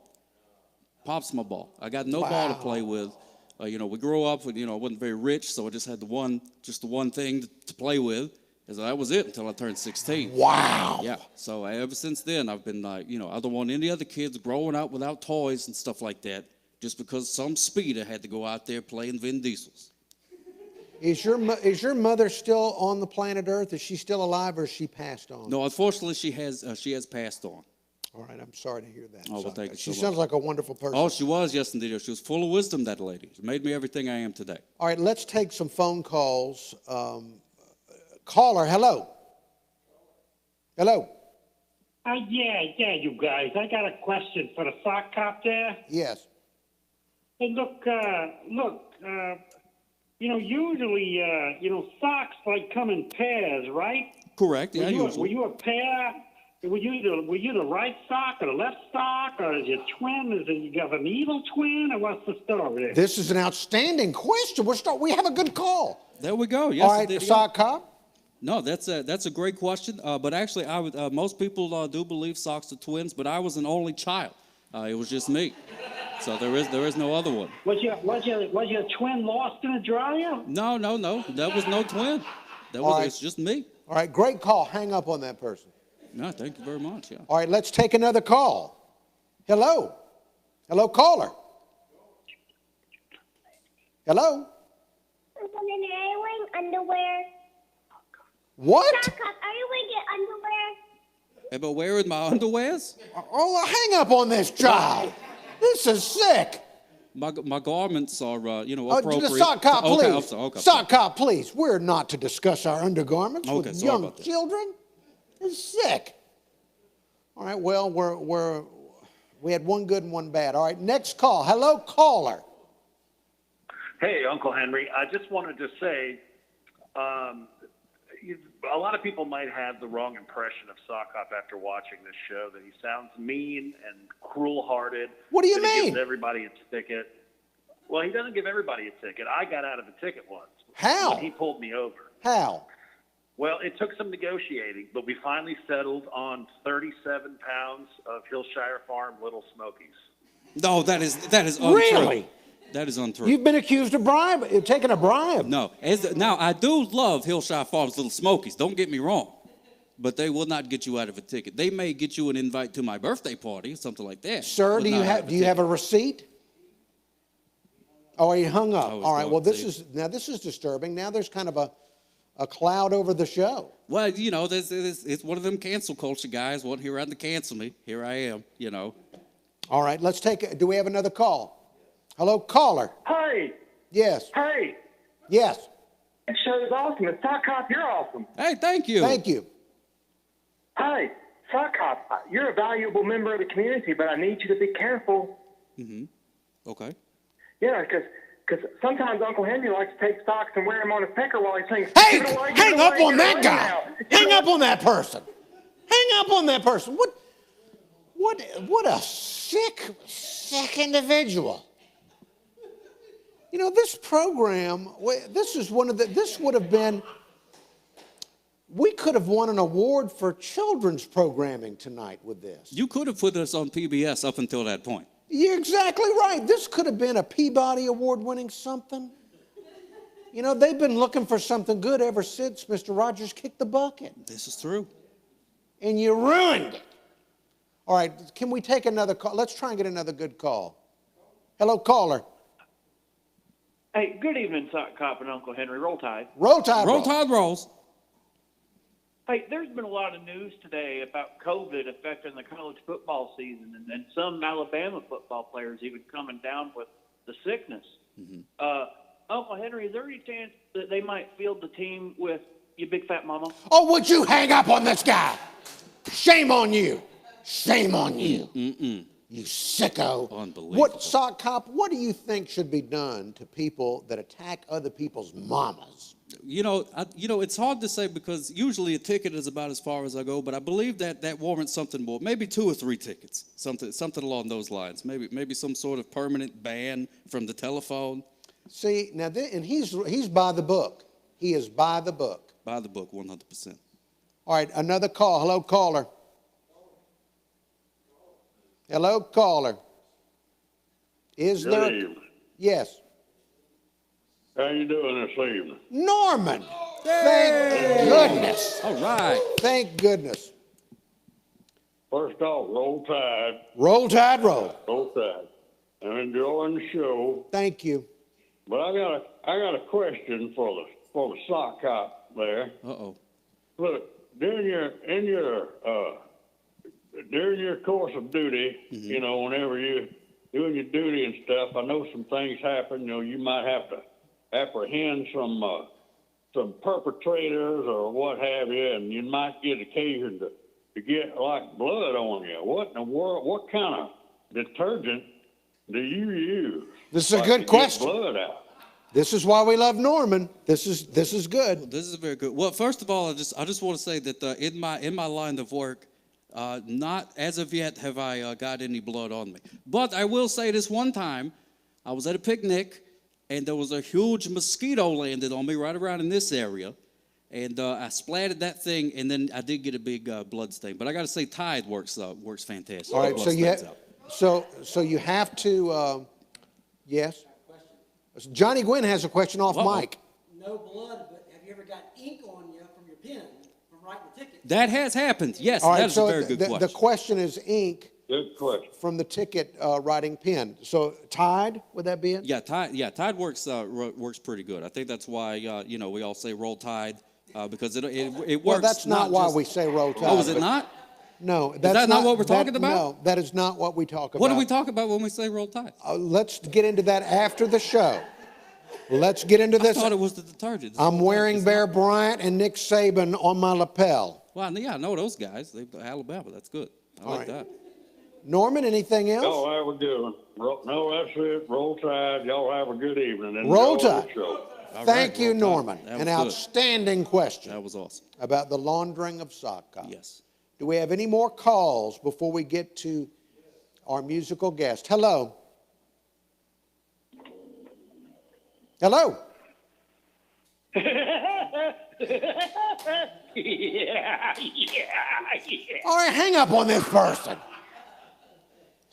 Pops my ball. I got no ball to play with. We grew up with, I wasn't very rich, so I just had the one thing to play with. And so that was it until I turned 16. Wow. Yeah. So ever since then, I've been, I don't want any other kids growing up without toys and stuff like that, just because some speeder had to go out there playing Vin Diesels. Is your mother still on the planet Earth? Is she still alive, or has she passed on? No, unfortunately, she has passed on. All right, I'm sorry to hear that. Oh, well, thank you so much. She sounds like a wonderful person. Oh, she was, yes, indeed. She was full of wisdom, that lady. She made me everything I am today. All right, let's take some phone calls. Caller, hello. Hello. Yeah, you guys. I got a question for the sock cop there. Yes. Hey, usually, socks like come in pairs, right? Correct, yeah, usually. Were you a pair? Were you the right sock or the left sock, or is your twin? Is it you got an evil twin, or what's the story there? This is an outstanding question. We have a good call. There we go. Yes, all right, sock cop. No, that's a great question. But actually, most people do believe socks are twins, but I was an only child. It was just me. So there is no other one. Was your twin lost in a dryer? No. That was no twin. It's just me. All right, great call. Hang up on that person. No, thank you very much. Yeah. All right, let's take another call. Hello. Hello, caller. Hello. Are you wearing underwear? What? Sock Cop, are you wearing your underwear? Am I wearing my underwears? Oh, hang up on this child. This is sick. My garments are, appropriate. Sock Cop, please. Okay. Sock Cop, please. We're not to discuss our undergarments with young about that. children. It's sick. All right, well, we had one good and one bad. All right, next call. Hello, caller. Hey, Uncle Henry. I just wanted to say, a lot of people might have the wrong impression of Sock Cop after watching this show, that he sounds mean and cruel-hearted. What do you that he mean? gives everybody a ticket. Well, he doesn't give everybody a ticket. I got out of a ticket once. How? When he pulled me over. How? Well, it took some negotiating, but we finally settled on 37 pounds of Hillshire Farm Little Smokies. No, that is untrue. Really? That is untrue. You've been accused of taking a bribe. No. Now, I do love Hillshire Farms Little Smokies. Don't get me wrong. But they will not get you out of a ticket. They may get you an invite to my birthday party or something like that. Sir, do you have a receipt? Oh, he hung up. All right. Well, this is disturbing. Now there's kind of a cloud over the show. Well, you know, it's one of them cancel culture guys. Want here around to cancel me. Here I am. You know. All right. Let's take. Do we have another call? Hello, caller. Hey. Yes. Hey. Yes. That show's awesome. And Sock Cop, you're awesome. Hey, thank you. Thank you. Hey, Sock Cop, you're a valuable member of the community, but I need you to be careful. Mm-hmm. Okay. Yeah, because sometimes Uncle Henry likes to take socks and wear them on his pecker while he sings. Hey, hang up on that guy. Hang up on that person. Hang up on that person. What a sick individual. You know, this program, this would have been, we could have won an award for children's programming tonight with this. You could have put us on PBS up until that point. You're exactly right. This could have been a Peabody Award-winning something. You know, they've been looking for something good ever since Mr. Rogers kicked the bucket. This is true. And you ruined it. All right, can we take another call? Let's try and get another good call. Hello, caller. Hey, good evening, Sock Cop and Uncle Henry. Roll Tide. Roll Tide. Roll Tide rolls. Hey, there's been a lot of news today about COVID affecting the college football season, and some Alabama football players even coming down with the sickness. Mm-hmm. Uncle Henry, is there any chance that they might field the team with your big fat mama? Oh, would you hang up on this guy? Shame on you. Shame on you. Mm-mm. You sicko. Unbelievable. Sock Cop, what do you think should be done to people that attack other people's mamas? You know, it's hard to say because usually a ticket is about as far as I go, but I believe that warrants something more. Maybe 2 or 3 tickets, something along those lines. Maybe some sort of permanent ban from the telephone. See, now, and he's by the book. He is by the book. By the book, 100%. All right, another call. Hello, caller. Hello, caller. Is Good there? evening. Yes. How you doing this evening? Norman. Thank goodness. All right. Thank goodness. First off, roll tide. Roll Tide, roll. Roll tide. I'm enjoying the show. Thank you. But I got a question for the sock cop there. Uh-oh. Look, during your course of duty, mm-hmm. you know, whenever you're doing your duty and stuff, I know some things happen. You know, you might have to apprehend some perpetrators or what have you, and you might get occasion to get like blood on you. What in the world? What kind of detergent do you use? This is a good question. Get blood out. This is why we love Norman. This is good. Well, this is very good. Well, first of all, I just want to say that in my line of work, not as of yet have I got any blood on me. But I will say this one time, I was at a picnic, and there was a huge mosquito landed on me right around in this area. And I splattered that thing, and then I did get a big blood stain. But I got to say, Tide works fantastic. All right, so you have to, yes? Johnny Gwin has a question off mic. No blood, but have you ever got ink on you from your pen from writing the ticket? That has happened. Yes, All right, that is so a very good question. The question is ink. Good question. From the ticket writing pen. So Tide, would that be it? Yeah, Tide works pretty good. I think that's why we all say roll Tide because it works. Well, that's not why we say roll Tide. Oh, is it not? No, that's is that not what we're talking about? No, that is not what we talk about. What do we talk about when we say roll Tide? Let's get into that after the show. Let's get into this. I thought it was the detergent. I'm wearing Bear Bryant and Nick Saban on my lapel. Well, yeah, I know those guys. They're Alabama. That's good. I like that. Norman, anything else? Y'all have a good one. No, that's it. Roll Tide. Y'all have a good evening. And Roll Tide. Thank you, Roll Tide. Norman. That was An good. outstanding question. That was awesome. About the laundering of sock cops. Yes. Do we have any more calls before we get to our musical guest? Hello. Hello. Yeah. All right, hang up on this person.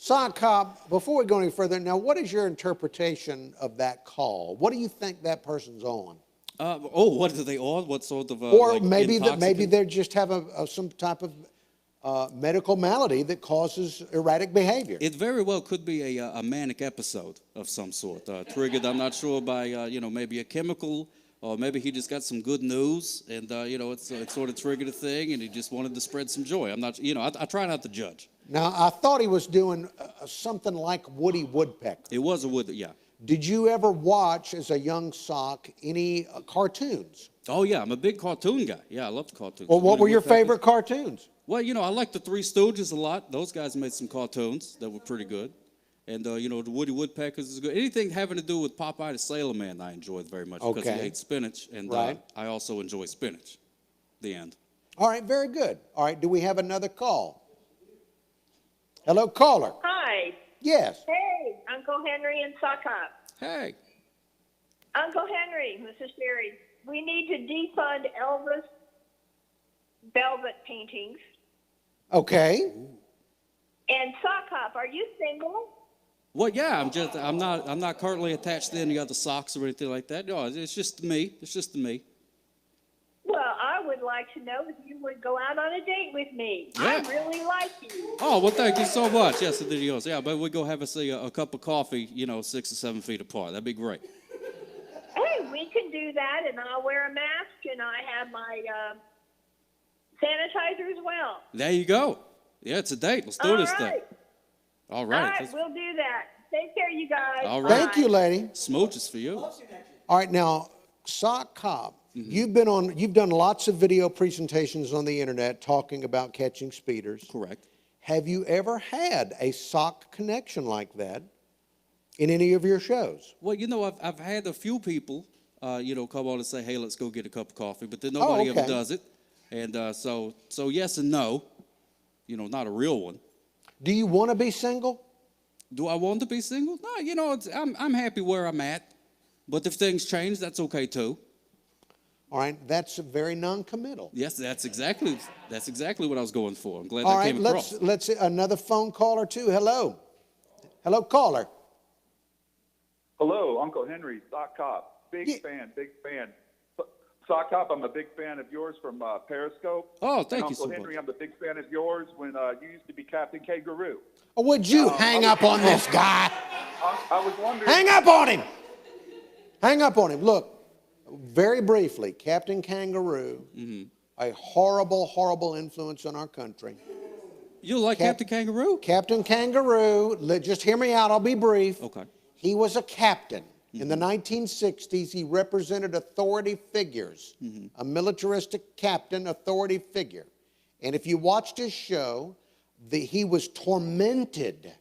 Sock Cop, before we go any further, now what is your interpretation of that call? What do you think that person's on? What are they on? What sort of Or like maybe intoxicant? they just have some type of medical malady that causes erratic behavior. It very well could be a manic episode of some sort, triggered, I'm not sure, by, maybe a chemical, or maybe he just got some good news, and, it sort of triggered a thing, and he just wanted to spread some joy. I'm not, I try not to judge. Now, I thought he was doing something like Woody Woodpecker. It was a wood, yeah. Did you ever watch, as a young sock, any cartoons? Oh, yeah, I'm a big cartoon guy. Yeah, I love the cartoons. Well, what Woody were your Woodpeckers. favorite cartoons? Well, I like the Three Stooges a lot. Those guys made some cartoons that were pretty good. And, the Woody Woodpeckers is good. Anything having to do with Popeye the Sailor Man, I enjoyed very much because he ate spinach. And Right. I also enjoy spinach. The end. All right, very good. All right, do we have another call? Hello, caller. Hi. Yes. Hey, Uncle Henry and Sock Hop. Hey. Uncle Henry, this is Sherry. We need to defund Elvis velvet paintings. Okay. And Sock Hop, are you single? Well, yeah, I'm not currently attached to any other socks or anything like that. No, it's just me. It's just me. Well, I would like to know if you would go out on a date with me. Yeah. I really like you. Oh, well, thank you so much. Yes, it is. Yeah, but we go have a cup of coffee, 6 or 7 feet apart. That'd be great. Hey, we can do that, and I'll wear a mask, and I have my sanitizer as well. There you go. Yeah, it's a date. Let's do this thing. All right. All right, we'll do that. Take care, you guys. All right. Thank you, lady. Smooches for you. All right, now, Sock Cop, you've done lots of video presentations on the internet talking about catching speeders. Correct. Have you ever had a sock connection like that in any of your shows? Well, I've had a few people, come on and say, hey, let's go get a cup of coffee, but then nobody ever does it. And so yes and no, not a real one. Do you want to be single? Do I want to be single? No, I'm happy where I'm at. But if things change, that's okay too. All right, that's very non-committal. Yes, that's exactly what I was going for. I'm glad All that right, came across. let's another phone call or two. Hello. Hello, caller. Hello, Uncle Henry, Sock Cop. Big fan. Sock Cop, I'm a big fan of yours from Periscope. Oh, thank you Uncle so Henry, much. I'm a big fan of yours when you used to be Captain Kangaroo. Oh, would you hang up on this guy? I was wondering. Hang up on him. Hang up on him. Look, very briefly, Captain Kangaroo, a horrible, horrible influence on our country. You like Captain Kangaroo? Captain Kangaroo, just hear me out, I'll be brief. Okay. He was a captain. In the 1960s, he represented authority figures, a militaristic captain, authority figure. And if you watched his show, he was tormented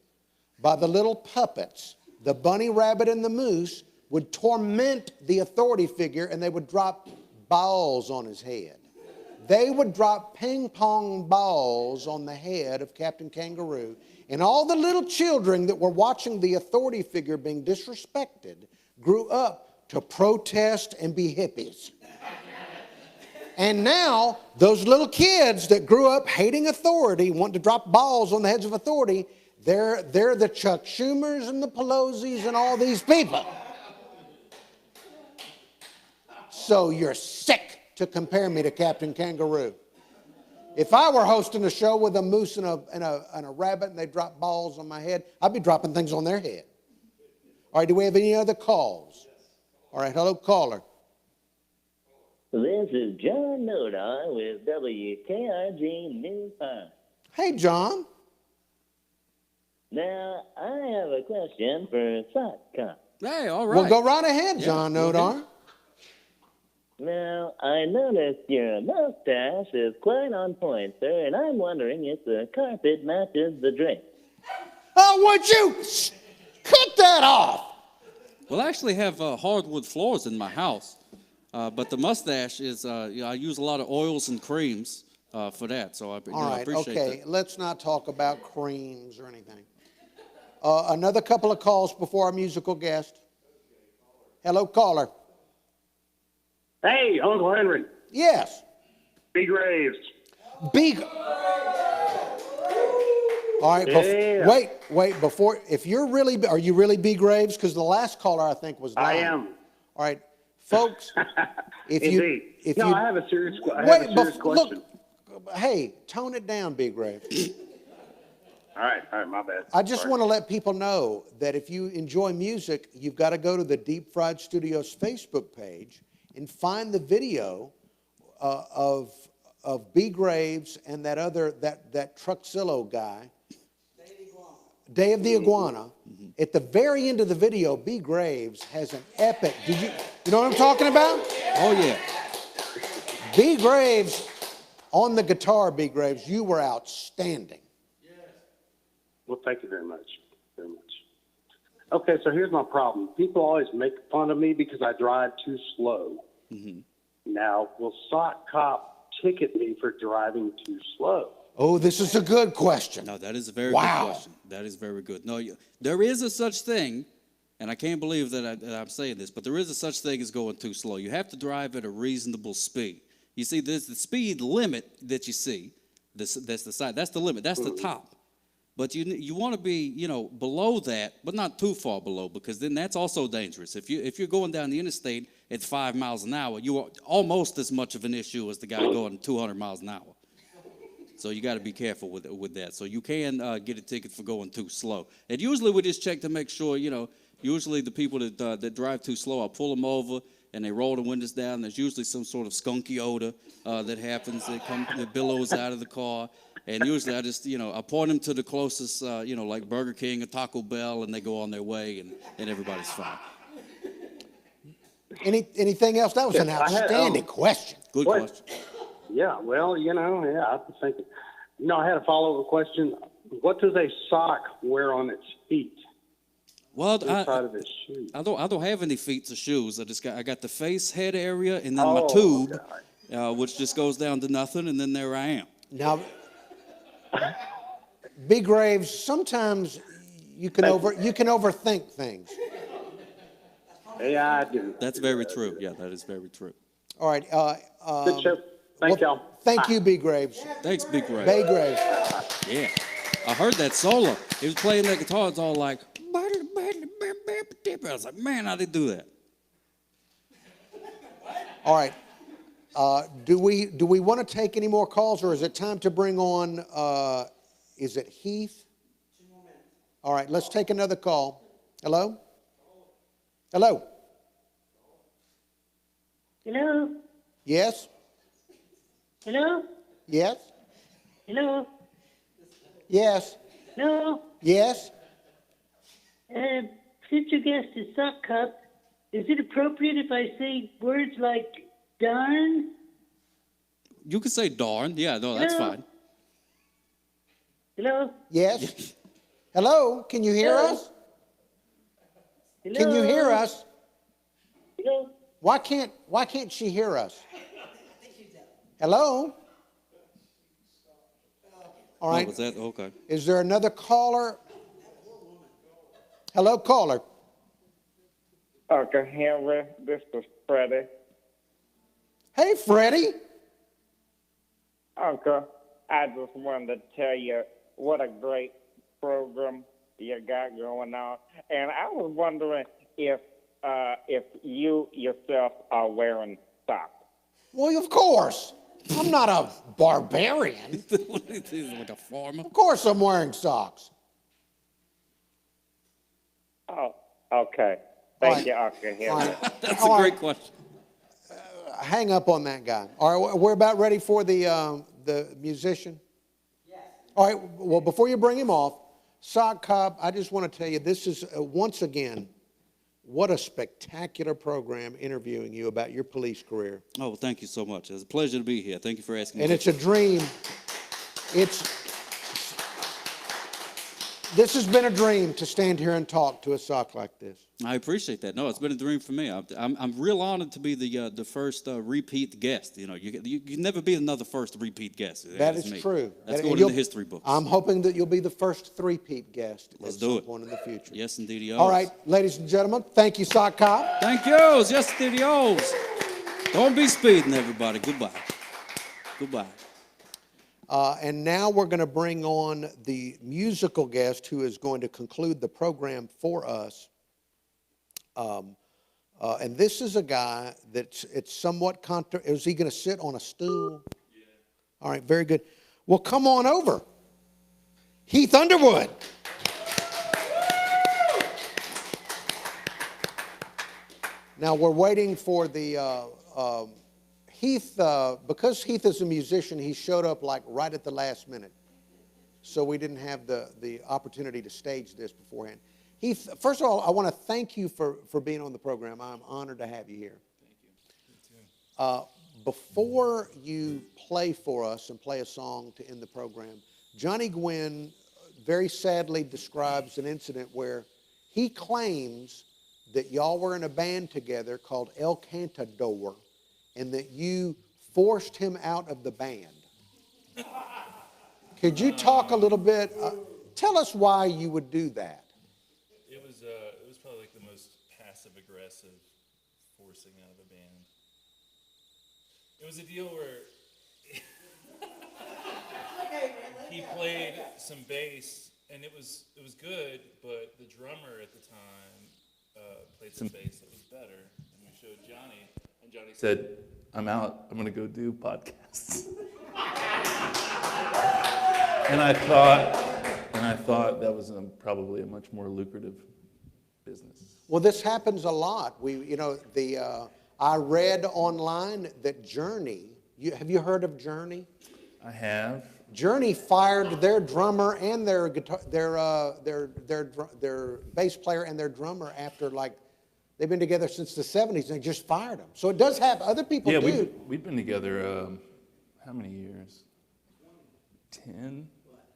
by the little puppets. The bunny rabbit and the moose would torment the authority figure, and they would drop balls on his head. They would drop ping pong balls on the head of Captain Kangaroo. And all the little children that were watching the authority figure being disrespected grew up to protest and be hippies. And now, those little kids that grew up hating authority, wanting to drop balls on the heads of authority, they're the Chuck Schumers and the Pelosi's and all these people. So you're sick to compare me to Captain Kangaroo. If I were hosting a show with a moose and a rabbit and they drop balls on my head, I'd be dropping things on their head. All right, do we have any other calls? All right, hello, caller. This is John Nodar with WKRG New Pine. Hey, John. Now, I have a question for Sock Cop. Hey, all right. Well, go right ahead, John Nodar. Now, I noticed your mustache is quite on point, sir, and I'm wondering if the carpet matches the drink. Oh, would you cut that off? Well, I actually have hardwood floors in my house, but the mustache is, I use a lot of oils and creams for that, so I appreciate that. Let's not talk about creams or anything. Another couple of calls before our musical guest. Hello, caller. Hey, Uncle Henry. Yes. Big raves. Big. All right, Yeah. wait, before, are you really B. Graves? Because the last caller, I think, was I lying. am. All right, folks, Indeed. I have a serious question. Look, hey, tone it down, B. Graves. All right, my bad. I just want to let people know that if you enjoy music, you've got to go to the Deep Fried Studios Facebook page and find the video of B. Graves and that Truxillo guy, Day of the Iguana. At the very end of the video, B. Graves has an epic. You know what I'm talking about? Oh yeah. B. Graves on the guitar. B. Graves, you were outstanding. Well, thank you very much. Very much. Okay, so here's my problem. People always make fun of me because I drive too slow. Mm-hmm. Now, will Sock Cop ticket me for driving too slow? Oh, this is a good question. No, that is a very good question. That is very good. No, there is a such thing, and I can't believe that I'm saying this, but there is a such thing as going too slow. You have to drive at a reasonable speed. You see, there's the speed limit that you see. That's the side. That's the limit. That's the top. But you want to be, below that, but not too far below, because then that's also dangerous. If you're going down the interstate at 5 miles an hour, you are almost as much of an issue as the guy going 200 miles an hour. So you got to be careful with that. So you can get a ticket for going too slow. And usually we just check to make sure, usually the people that drive too slow, I'll pull them over and they roll the windows down. There's usually some sort of skunky odor that happens that billows out of the car. And usually I just, I point them to the closest, like Burger King or Taco Bell, and they go on their way, and everybody's fine. Anything else? That was an outstanding question. Good question. Yeah, well, I was thinking. I had a follow-up question. What does a sock wear on its feet? Well, inside of his shoe? I don't have any feet or shoes. I got the face, head area, and then my tube, which just goes down to nothing, and then there I am. Now, B. Graves, sometimes you can overthink things. Yeah, I do. That's very true. Yeah, that is very true. All right. Good show. Thank y'all. Thank you, B. Graves. Thanks, B. Graves. B. Graves. Yeah. I heard that solo. He was playing that guitar. It's all like, I was like, man, how did they do that? All right. Do we want to take any more calls, or is it time to bring on, is it Heath? 2 more minutes. All right, let's take another call. Hello? Hello? Hello? Yes? Hello? Yes? Hello? Yes? Hello? Yes? Since your guest is Sock Cop, is it appropriate if I say words like darn? You can say darn. Yeah, no, that's fine. Hello? Yes? Hello? Can you hear us? Hello? Can you hear us? Hello? Why can't she hear us? Hello? All right. Oh, was that? Okay. Is there another caller? Hello, caller. Uncle Henry, this is Freddie. Hey, Freddie. Uncle, I just wanted to tell you what a great program you got going on. And I was wondering if you yourself are wearing socks. Well, of course. I'm not a barbarian. Like a farmer? Of course I'm wearing socks. Oh, okay. Thank you, Uncle Henry. Right. That's a great question. Hang up on that guy. All right, we're about ready for the musician. Yes. All right, well, before you bring him off, Sock Cop, I just want to tell you, this is, once again, what a spectacular program interviewing you about your police career. Oh, well, thank you so much. It's a pleasure to be here. Thank you for asking me. And it's a dream. This has been a dream to stand here and talk to a sock like this. I appreciate that. No, it's been a dream for me. I'm real honored to be the first repeat guest. You can never be another first repeat guest. That is true. That's going in the history books. I'm hoping that you'll be the first three-peat guest at some point in the future. Yes, indeed. All right, ladies and gentlemen, thank you, Sock Cop. Thank yous. Yes, indeed. Don't be speeding, everybody. Goodbye. Goodbye. And now we're going to bring on the musical guest who is going to conclude the program for us. And this is a guy it's somewhat is he going to sit on a stool? Yeah. All right, very good. Well, come on over. Heath Underwood. Now we're waiting for the Heath, because Heath is a musician, he showed up like right at the last minute. So we didn't have the opportunity to stage this beforehand. Heath, first of all, I want to thank you for being on the program. I'm honored to have you here. Thank you. Before you play for us and play a song to end the program, Johnny Gwin very sadly describes an incident where he claims that y'all were in a band together called El Cantador, and that you forced him out of the band. Could you talk a little bit? Tell us why you would do that. It was probably like the most passive-aggressive forcing out of a band. It was a deal where he played some bass, and it was good, but the drummer at the time played some bass that was better, and we showed Johnny, and Johnny said, "I'm out. I'm going to go do podcasts." And I thought that was probably a much more lucrative business. Well, this happens a lot. I read online that Journey. Have you heard of Journey? I have. Journey fired their drummer and their guitar, their bass player and their drummer after they've been together since the 70s, and they just fired them. So it does happen. Other people do. Yeah, we've been together. How many years? 10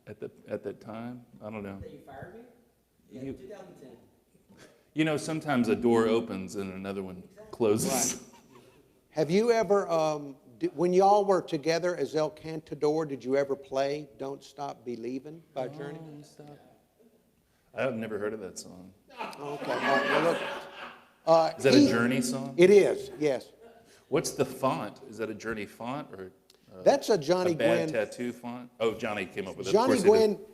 at that time. I don't know. You fired me? Yeah, 2010. You know, sometimes a door opens and another one closes. Right. Have you ever, when y'all were together as El Cantador, did you ever play "Don't Stop Believin'" by Journey? I've never heard of that song. Okay. Well, look, is that a Journey song? It is, yes. What's the font? Is that a Journey font or? That's a Johnny Gwin. Gwin. Tattoo font? Oh, Johnny came up with it.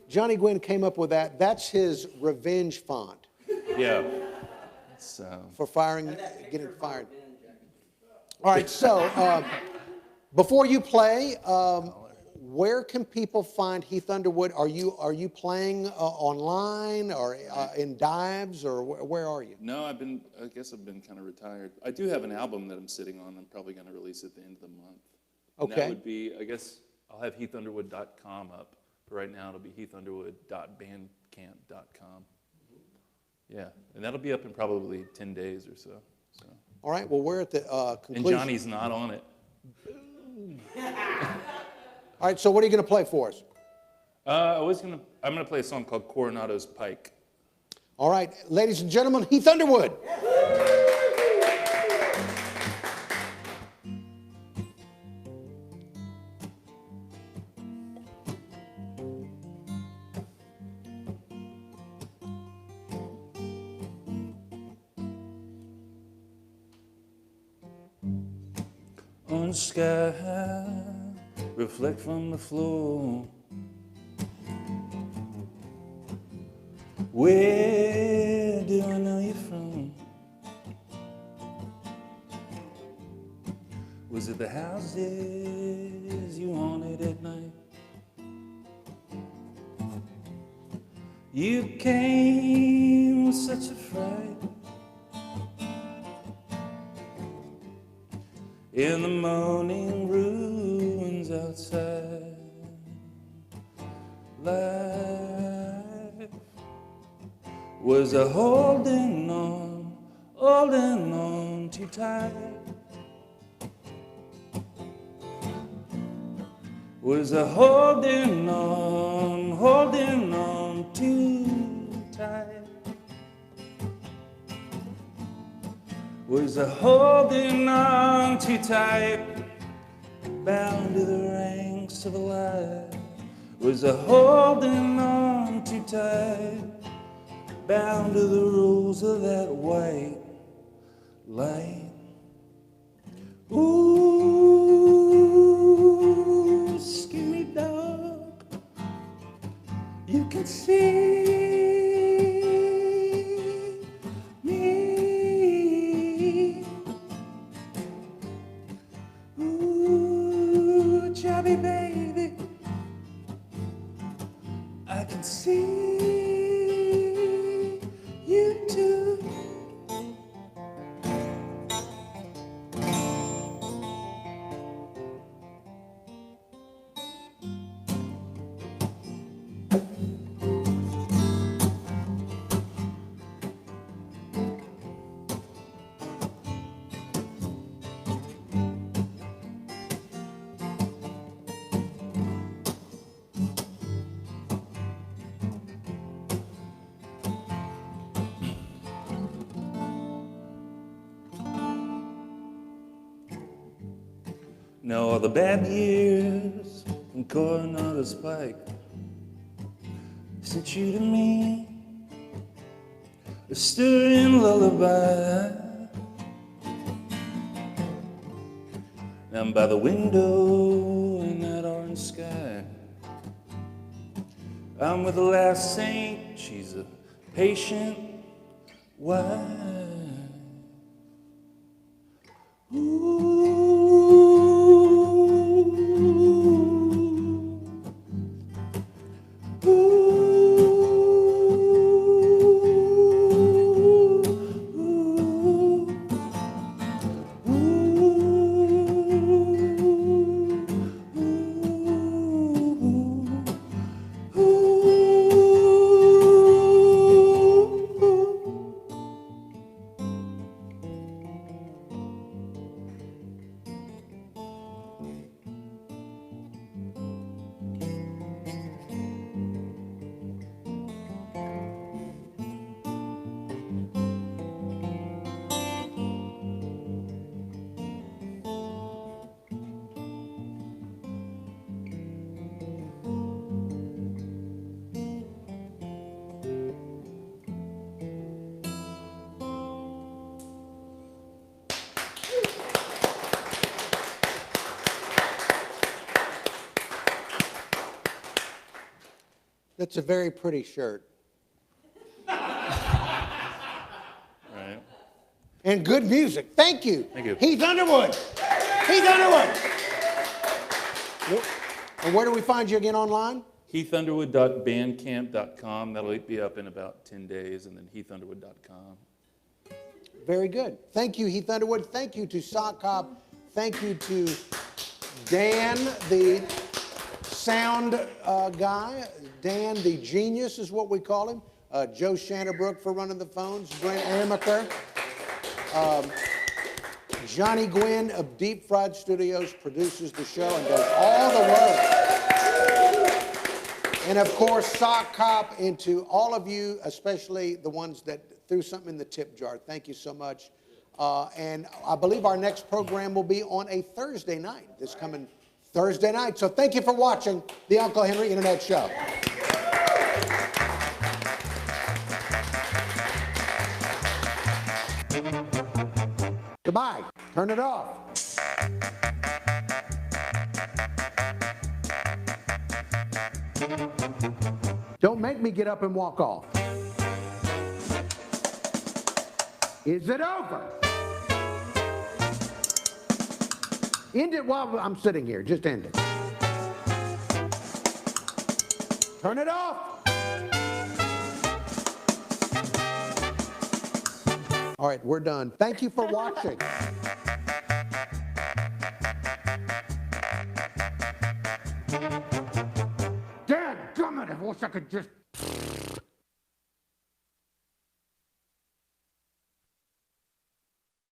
Johnny Gwin came up with that. That's his revenge font. Yeah. For getting fired. All right, so before you play, where can people find Heath Underwood? Are you playing online or in dives, or where are you? No, I guess I've been kind of retired. I do have an album that I'm sitting on. I'm probably going to release at the end of the month. And Okay. that would be, I guess, I'll have heathunderwood.com up. But right now it'll be heathunderwood.bandcamp.com. Yeah, and that'll be up in probably 10 days or so. All right, well, we're at the conclusion. And Johnny's not on it. All right, so what are you going to play for us? I'm going to play a song called Coronado's Pike. All right, ladies and gentlemen, Heath Underwood. On the sky, reflect from the floor. Where do I know you from? Was it the houses you wanted at night? You came with such a fright. In the moaning ruins outside, life was a holding on too tight. Was a holding on too tight. Was a holding on too tight, bound to the ranks of life. Was a holding on too tight, bound to the rules of that white light. Ooh, skinny dog. see me. Ooh, chubby baby, I can see you too. Now all the bad years from Coronado's Pike sent you to me, a stirring lullaby. I'm by the window in that orange sky. I'm with the last saint, she's a patient wife. That's a very pretty shirt. Right. And good music. Thank you. Thank you. Heath Underwood. Heath Underwood. And where do we find you again online? HeathUnderwood.bandcamp.com. That'll be up in about 10 days, and then HeathUnderwood.com. Very good. Thank you, Heath Underwood. Thank you to Sock Hop. Thank you to Dan, the sound guy. Dan, the genius is what we call him. Joe Shanabrough for running the phones. Brent Amaker. Johnny Gwin of Deep Fried Studios produces the show and does all the work. And of course, Sock Hop, and to all of you, especially the ones that threw something in the tip jar. Thank you so much. And I believe our next program will be on a Thursday night, this coming Thursday night. So thank you for watching the Uncle Henry Internet Show. Goodbye. Turn it off. Don't make me get up and walk off. Is it over? End it while I'm sitting here. Just end it. Turn it off. All right, we're done. Thank you for watching. Dadgummit, I wish I could just